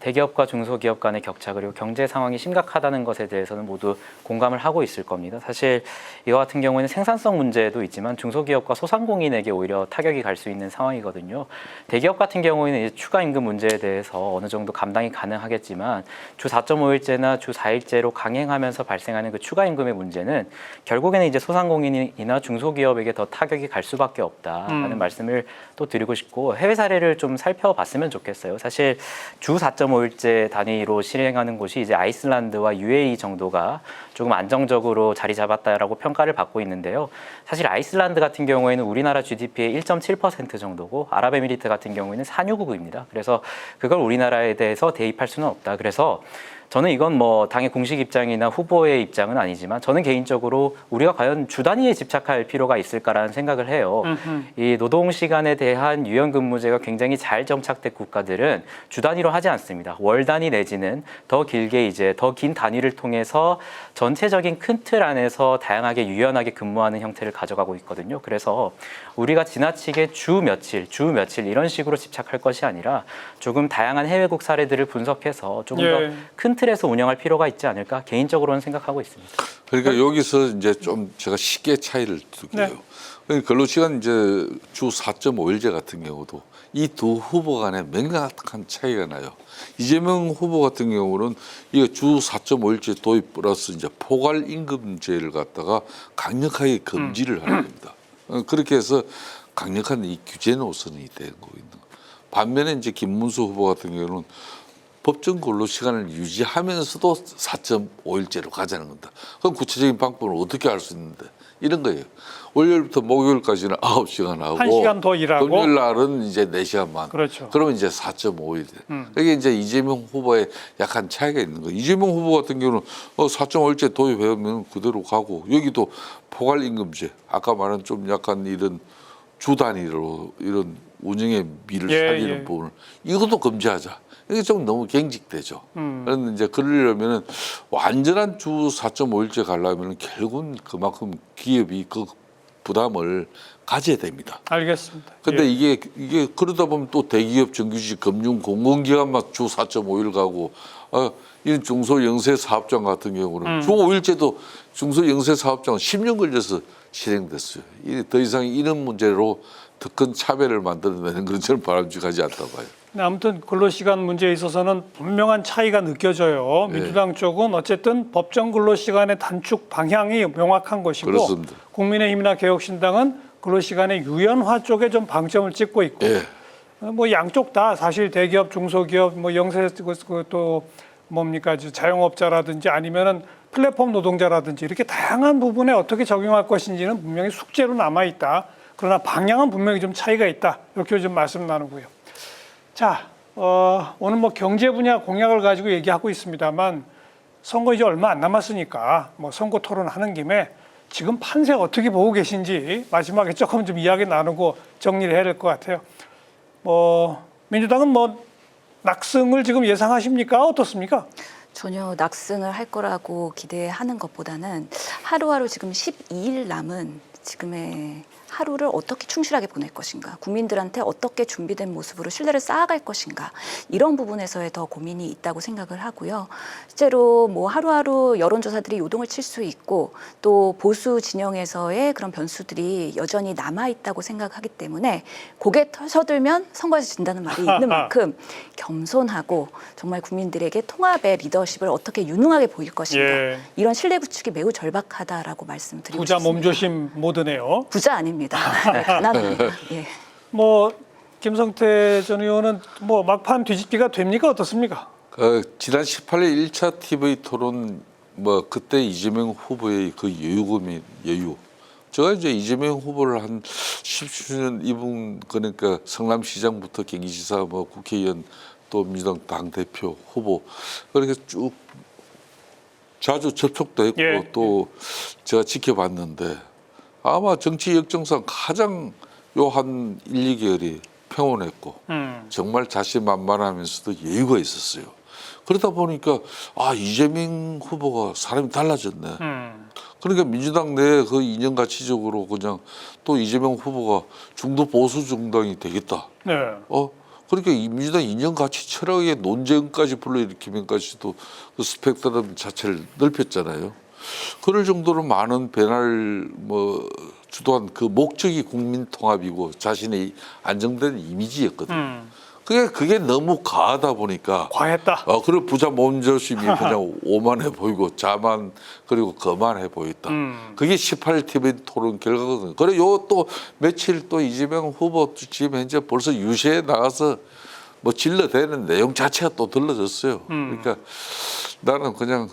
H: 대기업과 중소기업 간의 격차 그리고 경제 상황이 심각하다는 것에 대해서는 모두 공감을 하고 있을 겁니다. 사실 이거 같은 경우에는 생산성 문제도 있지만 중소기업과 소상공인에게 오히려 타격이 갈 수 있는 상황이거든요. 대기업 같은 경우에는 이제 추가 임금 문제에 대해서 어느 정도 감당이 가능하겠지만 주 4.5일제나 주 4일제로 강행하면서 발생하는 그 추가 임금의 문제는 결국에는 이제 소상공인이나 중소기업에게 더 타격이 갈 수밖에 없다라는 말씀을 또 드리고 싶고 해외 사례를 좀 살펴봤으면 좋겠어요. 사실 주 4.5일제 단위로 실행하는 곳이 이제 아이슬란드와 UAE 정도가 조금 안정적으로 자리 잡았다라고 평가를 받고 있는데요. 사실 아이슬란드 같은 경우에는 우리나라 GDP의 1.7% 정도고 아랍에미리트 같은 경우에는 산유국입니다. 그래서 그걸 우리나라에 대해서 대입할 수는 없다. 그래서 저는 이건 뭐 당의 공식 입장이나 후보의 입장은 아니지만 저는 개인적으로 우리가 과연 주 단위에 집착할 필요가 있을까라는 생각을 해요. 이 노동 시간에 대한 유연근무제가 굉장히 잘 정착된 국가들은 주 단위로 하지 않습니다. 월 단위 내지는 더 길게 이제 더 긴 단위를 통해서 전체적인 큰 틀 안에서 다양하게 유연하게 근무하는 형태를 가져가고 있거든요. 그래서 우리가 지나치게 주 며칠 이런 식으로 집착할 것이 아니라 조금 다양한 해외국 사례들을 분석해서 조금 더 큰 틀에서 운영할 필요가 있지 않을까 개인적으로는 생각하고 있습니다.
F: 그러니까 여기서 이제 좀 제가 쉽게 차이를 두게요. 그러니까 근로시간 이제 주 4.5일제 같은 경우도 이 두 후보 간에 명확한 차이가 나요. 이재명 후보 같은 경우는 이거 주 4.5일제 도입 플러스 이제 포괄 임금제를 갖다가 강력하게 금지를 하는 겁니다. 그렇게 해서 강력한 이 규제 노선이 되고 있는 거예요. 반면에 이제 김문수 후보 같은 경우는 법정 근로 시간을 유지하면서도 4.5일제로 가자는 겁니다. 그럼 구체적인 방법을 어떻게 할 수 있는데 이런 거예요. 월요일부터 목요일까지는 9시간 하고
B: 1시간 더 일하고
F: 금요일 날은 이제 4시간만.
B: 그렇죠.
F: 그러면 이제 4.5일. 그게 이제 이재명 후보의 약간 차이가 있는 거예요. 이재명 후보 같은 경우는 4.5일제 도입하면 그대로 가고 여기도 포괄임금제 아까 말한 좀 약간 이런 주 단위로 이런 운영의 미를 살리는 부분을 이것도 금지하자. 이게 좀 너무 경직되죠. 그런데 이제 그러려면은 완전한 주 4.5일제 가려면은 결국은 그만큼 기업이 그 부담을 가져야 됩니다.
B: 알겠습니다.
F: 근데 이게 그러다 보면 또 대기업, 정규직, 금융, 공공기관만 주 4.5일 가고 이런 중소영세 사업장 같은 경우는 주 5일제도 중소영세 사업장은 10년 걸려서 실행됐어요. 더 이상 이런 문제로 더 큰 차별을 만들어내는 그런 저는 바람직하지 않다고 봐요.
B: 아무튼 근로시간 문제에 있어서는 분명한 차이가 느껴져요. 민주당 쪽은 어쨌든 법정 근로시간의 단축 방향이 명확한 것이고
F: 그렇습니다.
B: 국민의힘이나 개혁신당은 근로시간의 유연화 쪽에 좀 방점을 찍고 있고 뭐 양쪽 다 사실 대기업, 중소기업, 뭐 영세 또 뭡니까 자영업자라든지 아니면은 플랫폼 노동자라든지 이렇게 다양한 부분에 어떻게 적용할 것인지는 분명히 숙제로 남아 있다. 그러나 방향은 분명히 좀 차이가 있다. 이렇게 좀 말씀 나누고요. 자, 오늘 뭐 경제 분야 공약을 가지고 얘기하고 있습니다만 선거 이제 얼마 안 남았으니까 뭐 선거 토론하는 김에 지금 판세 어떻게 보고 계신지 마지막에 조금 좀 이야기 나누고 정리를 해야 될 것 같아요. 민주당은 뭐 낙승을 지금 예상하십니까? 어떻습니까?
G: 전혀 낙승을 할 거라고 기대하는 것보다는 하루하루 지금 12일 남은 지금의 하루를 어떻게 충실하게 보낼 것인가, 국민들한테 어떻게 준비된 모습으로 신뢰를 쌓아갈 것인가, 이런 부분에서의 더 고민이 있다고 생각을 하고요. 실제로 뭐 하루하루 여론조사들이 요동을 칠 수 있고 또 보수 진영에서의 그런 변수들이 여전히 남아있다고 생각하기 때문에 고개 서들면 선거에서 진다는 말이 있는 만큼 겸손하고 정말 국민들에게 통합의 리더십을 어떻게 유능하게 보일 것인가, 이런 신뢰 구축이 매우 절박하다라고 말씀드리고
B: 부자
G: 싶습니다.
B: 몸조심 모드네요.
G: 부자 아닙니다. 네, 가난합니다. 예.
B: 뭐 김성태 전 의원은 뭐 막판 뒤집기가 됩니까? 어떻습니까?
F: 지난 18일 1차 TV 토론 뭐 그때 이재명 후보의 그 여유. 제가 이제 이재명 후보를 한 10주년 이분 그러니까 성남시장부터 경기지사 뭐 국회의원 또 민주당 당대표 후보 그렇게 쭉 자주 접촉도 했고 또 제가 지켜봤는데 아마 정치 역정상 가장 요 한 1, 2개월이 평온했고 정말 자신만만하면서도 여유가 있었어요. 그러다 보니까 이재명 후보가 사람이 달라졌네. 그러니까 민주당 내에 그 이념 가치적으로 그냥 또 이재명 후보가 중도 보수 정당이 되겠다.
B: 네.
F: 그러니까 이 민주당 이념 가치 철학의 논쟁까지 불러일으키면까지도 그 스펙트럼 자체를 넓혔잖아요. 그럴 정도로 많은 변화를 주도한 그 목적이 국민 통합이고 자신의 안정된 이미지였거든요. 그게 너무 과하다 보니까
B: 과했다.
F: 그리고 부자 몸조심이 그냥 오만해 보이고 자만 그리고 거만해 보였다. 그게 18TV 토론 결과거든요. 그리고 또 며칠 또 이재명 후보 지금 현재 벌써 유세에 나가서 질러대는 내용 자체가 또 들러졌어요. 그러니까 나는 그냥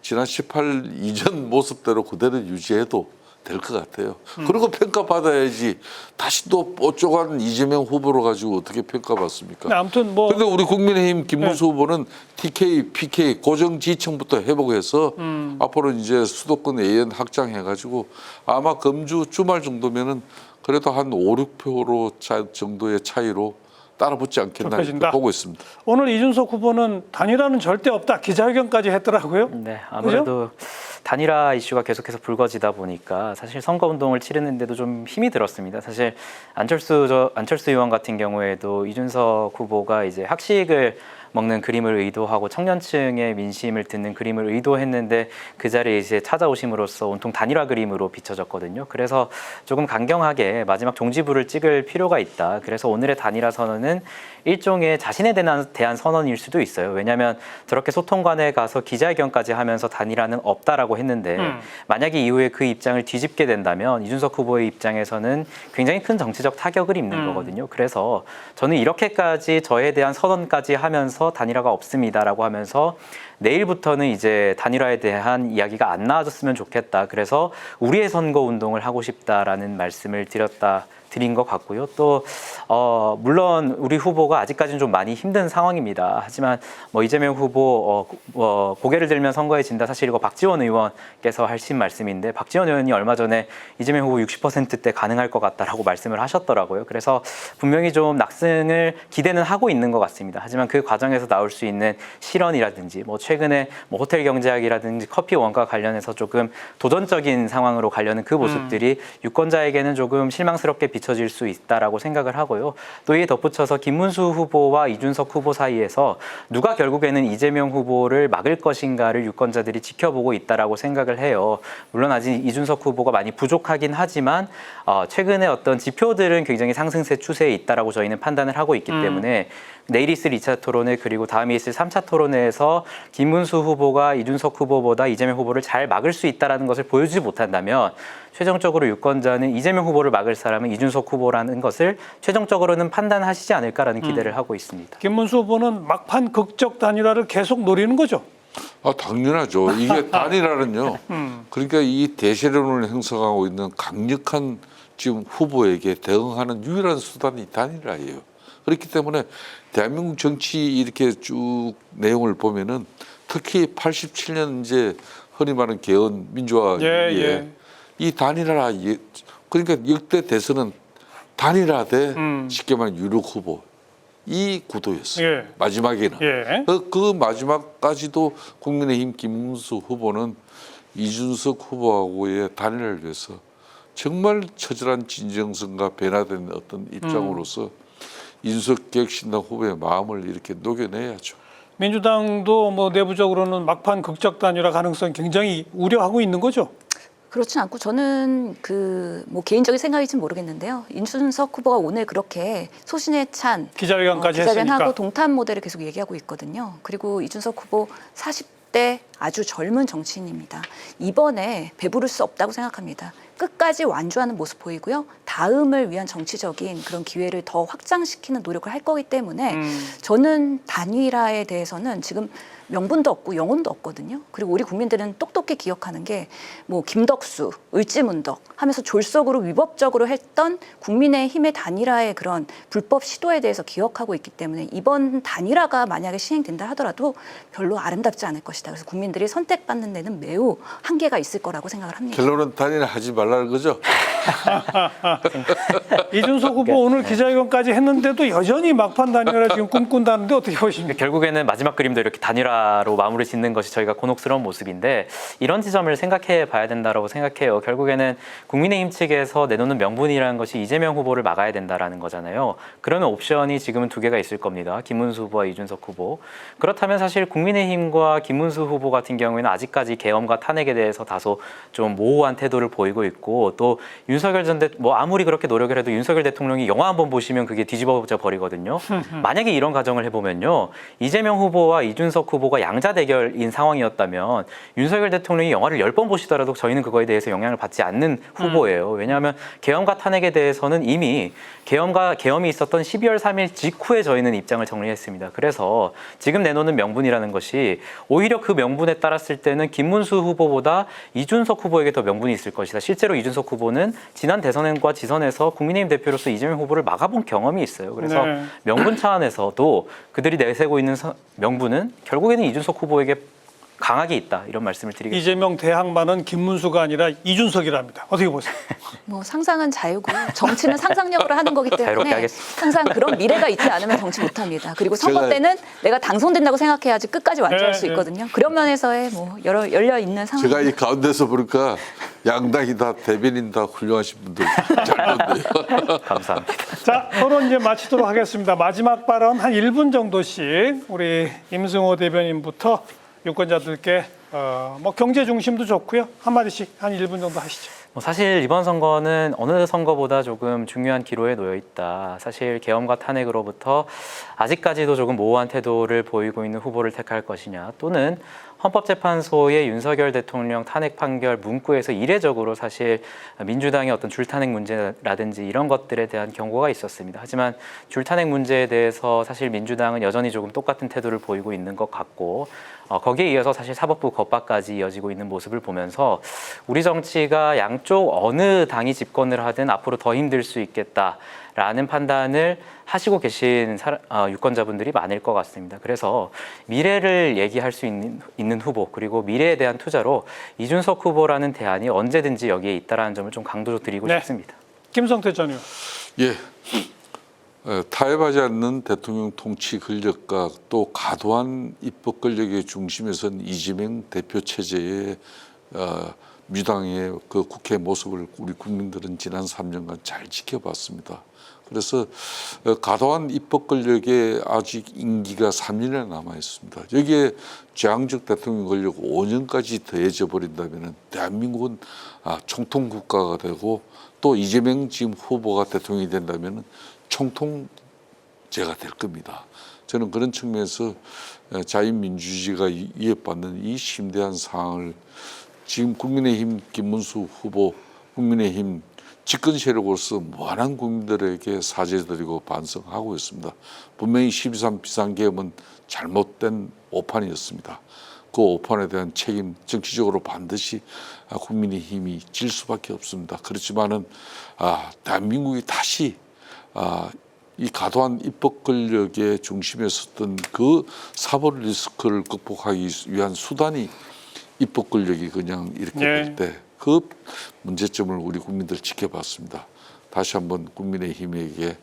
F: 지난 18 이전 모습대로 그대로 유지해도 될 것 같아요. 그리고 평가받아야지. 다시 또 뽀쪽한 이재명 후보로 가지고 어떻게 평가받습니까?
B: 아무튼
F: 근데 우리 국민의힘 김문수 후보는 TK, PK 고정지청부터 회복해서 앞으로 이제 수도권 예연 확장해가지고 아마 금주 주말 정도면은 그래도 한 5, 6표로 정도의 차이로 따라붙지 않겠나
B: 좁혀진다.
F: 보고 있습니다.
B: 오늘 이준석 후보는 단일화는 절대 없다 기자회견까지 했더라고요.
H: 네, 아무래도 단일화 이슈가 계속해서 불거지다 보니까 사실 선거운동을 치르는데도 좀 힘이 들었습니다. 사실 안철수 의원 같은 경우에도 이준석 후보가 이제 학식을 먹는 그림을 의도하고 청년층의 민심을 듣는 그림을 의도했는데 그 자리에 이제 찾아오심으로써 온통 단일화 그림으로 비춰졌거든요. 그래서 조금 강경하게 마지막 종지부를 찍을 필요가 있다. 그래서 오늘의 단일화 선언은 일종의 자신에 대한 선언일 수도 있어요. 왜냐하면 저렇게 소통관에 가서 기자회견까지 하면서 단일화는 없다라고 했는데 만약에 이후에 그 입장을 뒤집게 된다면 이준석 후보의 입장에서는 굉장히 큰 정치적 타격을 입는 거거든요. 그래서 저는 이렇게까지 저에 대한 선언까지 하면서 단일화가 없습니다라고 하면서 내일부터는 이제 단일화에 대한 이야기가 안 나와줬으면 좋겠다. 그래서 우리의 선거 운동을 하고 싶다라는 말씀을 드린 것 같고요. 또 물론 우리 후보가 아직까지는 좀 많이 힘든 상황입니다. 하지만 이재명 후보 고개를 들면 선거에 진다. 사실 이거 박지원 의원께서 하신 말씀인데 박지원 의원이 얼마 전에 이재명 후보 60%대 가능할 것 같다라고 말씀을 하셨더라고요. 그래서 분명히 좀 낙승을 기대는 하고 있는 것 같습니다. 하지만 그 과정에서 나올 수 있는 실언이라든지 최근에 호텔 경제학이라든지 커피 원가 관련해서 조금 도전적인 상황으로 가려는 그 모습들이 유권자에게는 조금 실망스럽게 비춰질 수 있다라고 생각을 하고요. 또 이에 덧붙여서 김문수 후보와 이준석 후보 사이에서 누가 결국에는 이재명 후보를 막을 것인가를 유권자들이 지켜보고 있다라고 생각을 해요. 물론 아직 이준석 후보가 많이 부족하긴 하지만 최근에 어떤 지표들은 굉장히 상승세 추세에 있다라고 저희는 판단을 하고 있기 때문에 내일 있을 2차 토론회 그리고 다음에 있을 3차 토론회에서 김문수 후보가 이준석 후보보다 이재명 후보를 잘 막을 수 있다는 것을 보여주지 못한다면 최종적으로 유권자는 이재명 후보를 막을 사람은 이준석 후보라는 것을 최종적으로는 판단하시지 않을까라는 기대를 하고 있습니다.
B: 김문수 후보는 막판 극적 단일화를 계속 노리는 거죠?
F: 당연하죠. 이게 단일화는요. 그러니까 이 대세론을 형성하고 있는 강력한 지금 후보에게 대응하는 유일한 수단이 단일화예요. 그렇기 때문에 대한민국 정치 이렇게 쭉 내용을 보면은 특히 87년 이제 흔히 말하는 개헌 민주화에 이 단일화 그러니까 역대 대선은 단일화 대 쉽게 말하면 유력 후보 이 구도였어요. 마지막에는 그 마지막까지도 국민의힘 김문수 후보는 이준석 후보하고의 단일화를 위해서 정말 처절한 진정성과 변화된 어떤 입장으로서 이준석 객신당 후보의 마음을 이렇게 녹여내야죠.
B: 민주당도 내부적으로는 막판 극적 단일화 가능성 굉장히 우려하고 있는 거죠?
G: 그렇진 않고 저는 개인적인 생각일지는 모르겠는데요. 이준석 후보가 오늘 그렇게 소신에 찬
B: 기자회견까지
G: 기자회견하고
B: 했으니까.
G: 동탄 모델을 계속 얘기하고 있거든요. 그리고 이준석 후보 40대 아주 젊은 정치인입니다. 이번에 배부를 수 없다고 생각합니다. 끝까지 완주하는 모습 보이고요. 다음을 위한 정치적인 그런 기회를 더 확장시키는 노력을 할 거기 때문에 저는 단일화에 대해서는 지금 명분도 없고 영혼도 없거든요. 그리고 우리 국민들은 똑똑히 기억하는 게 김덕수, 을지문덕 하면서 졸속으로 위법적으로 했던 국민의힘의 단일화의 그런 불법 시도에 대해서 기억하고 있기 때문에 이번 단일화가 만약에 시행된다 하더라도 별로 아름답지 않을 것이다. 그래서 국민들이 선택받는 데는 매우 한계가 있을 거라고 생각을 합니다.
F: 결론은 단일화 하지 말라. 말라는 거죠.
B: 이준석 후보 오늘 기자회견까지 했는데도 여전히 막판 단일화 지금 꿈꾼다는데 어떻게 보십니까?
H: 결국에는 마지막 그림도 이렇게 단일화로 마무리 짓는 것이 저희가 곤혹스러운 모습인데 이런 지점을 생각해 봐야 된다고 생각해요. 결국에는 국민의힘 측에서 내놓는 명분이라는 것이 이재명 후보를 막아야 된다라는 거잖아요. 그러면 옵션이 지금은 두 개가 있을 겁니다. 김문수 후보와 이준석 후보. 그렇다면 사실 국민의힘과 김문수 후보 같은 경우에는 아직까지 계엄과 탄핵에 대해서 다소 좀 모호한 태도를 보이고 있고 또 윤석열 아무리 그렇게 노력을 해도 윤석열 대통령이 영화 한번 보시면 그게 뒤집어져 버리거든요. 만약에 이런 가정을 해보면요. 이재명 후보와 이준석 후보가 양자 대결인 상황이었다면 윤석열 대통령이 영화를 10번 보시더라도 저희는 그거에 대해서 영향을 받지 않는 후보예요. 왜냐하면 계엄과 탄핵에 대해서는 이미 계엄이 있었던 12월 3일 직후에 저희는 입장을 정리했습니다. 그래서 지금 내놓는 명분이라는 것이 오히려 그 명분에 따랐을 때는 김문수 후보보다 이준석 후보에게 더 명분이 있을 것이다. 실제로 이준석 후보는 지난 대선과 지선에서 국민의힘 대표로서 이재명 후보를 막아본 경험이 있어요. 그래서
B: 네.
H: 명분 차원에서도 그들이 내세우고 있는 명분은 결국에는 이준석 후보에게 강하게 있다. 이런 말씀을 드리겠습니다.
B: 이재명 대항마는 김문수가 아니라 이준석이랍니다. 어떻게 보세요?
G: 뭐 상상은 자유고요. 정치는 상상력으로 하는 거기
H: 자유롭게
G: 때문에
H: 하겠습니다.
G: 항상 그런 미래가 있지 않으면 정치 못합니다. 그리고 선거 때는 내가 당선된다고 생각해야지 끝까지 완주할 수 있거든요. 그런 면에서의 뭐 열려 있는 상황.
F: 제가 이 가운데서 보니까 양당이 다 대변인 다 훌륭하신 분들 잘 봤네요.
H: 감사합니다.
B: 자, 토론 이제 마치도록 하겠습니다. 마지막 발언 한 1분 정도씩 우리 임승호 대변인부터 유권자들께 뭐 경제 중심도 좋고요. 한마디씩 한 1분 정도 하시죠.
H: 사실 이번 선거는 어느 선거보다 조금 중요한 기로에 놓여 있다. 사실 계엄과 탄핵으로부터 아직까지도 조금 모호한 태도를 보이고 있는 후보를 택할 것이냐 또는 헌법재판소의 윤석열 대통령 탄핵 판결 문구에서 이례적으로 사실 민주당의 어떤 줄탄핵 문제라든지 이런 것들에 대한 경고가 있었습니다. 하지만 줄탄핵 문제에 대해서 사실 민주당은 여전히 조금 똑같은 태도를 보이고 있는 것 같고 거기에 이어서 사실 사법부 겁박까지 이어지고 있는 모습을 보면서 우리 정치가 양쪽 어느 당이 집권을 하든 앞으로 더 힘들 수 있겠다라는 판단을 하시고 계신 유권자분들이 많을 것 같습니다. 그래서 미래를 얘기할 수 있는 후보 그리고 미래에 대한 투자로 이준석 후보라는 대안이 언제든지 여기에 있다는 점을 좀 강조드리고 싶습니다.
B: 김성태 전 의원.
F: 예. 타협하지 않는 대통령 통치 권력과 또 과도한 입법 권력의 중심에선 이재명 대표 체제의 민주당의 그 국회 모습을 우리 국민들은 지난 3년간 잘 지켜봤습니다. 그래서 과도한 입법 권력에 아직 임기가 3년이나 남아 있습니다. 여기에 제왕적 대통령 권력 5년까지 더해져 버린다면 대한민국은 총통 국가가 되고 또 이재명 지금 후보가 대통령이 된다면 총통제가 될 겁니다. 저는 그런 측면에서 자유민주주의가 위협받는 이 심대한 상황을 지금 국민의힘 김문수 후보, 국민의힘 집권 세력으로서 무한한 국민들에게 사죄드리고 반성하고 있습니다. 분명히 12.3 비상계엄은 잘못된 오판이었습니다. 그 오판에 대한 책임 정치적으로 반드시 국민의힘이 질 수밖에 없습니다. 그렇지만은 대한민국이 다시 이 과도한 입법 권력의 중심에 섰던 그 사법 리스크를 극복하기 위한 수단이 입법 권력이 그냥 이렇게 될 때 그 문제점을 우리 국민들 지켜봤습니다. 다시 한번 국민의힘에게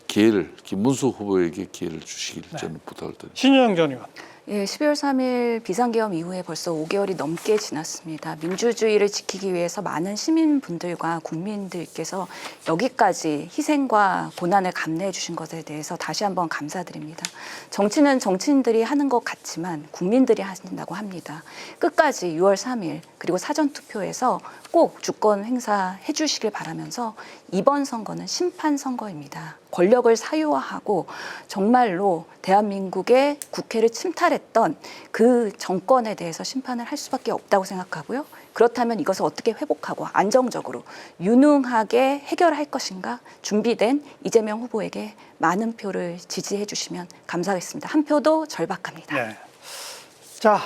F: 기회를, 김문수 후보에게 기회를 주시길 저는 부탁을 드립니다.
B: 신유영 전 의원.
G: 예, 12월 3일 비상계엄 이후에 벌써 5개월이 넘게 지났습니다. 민주주의를 지키기 위해서 많은 시민분들과 국민들께서 여기까지 희생과 고난을 감내해 주신 것에 대해서 다시 한번 감사드립니다. 정치는 정치인들이 하는 것 같지만 국민들이 하신다고 합니다. 끝까지 6월 3일 그리고 사전투표에서 꼭 주권 행사해 주시길 바라면서 이번 선거는 심판 선거입니다. 권력을 사유화하고 정말로 대한민국의 국회를 침탈했던 그 정권에 대해서 심판을 할 수밖에 없다고 생각하고요. 그렇다면 이것을 어떻게 회복하고 안정적으로 유능하게 해결할 것인가 준비된 이재명 후보에게 많은 표를 지지해 주시면 감사하겠습니다. 한 표도 절박합니다.
B: 네. 자,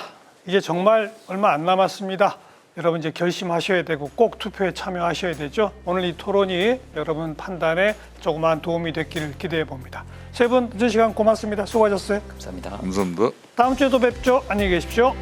B: 이제 정말 얼마 안 남았습니다. 여러분 이제 결심하셔야 되고 꼭 투표에 참여하셔야 되죠. 오늘 이 토론이 여러분 판단에 조그마한 도움이 됐기를 기대해 봅니다. 세 분 늦은 시간 고맙습니다. 수고하셨어요.
H: 감사합니다.
F: 감사합니다.
B: 다음 주에도 뵙죠. 안녕히 계십시오.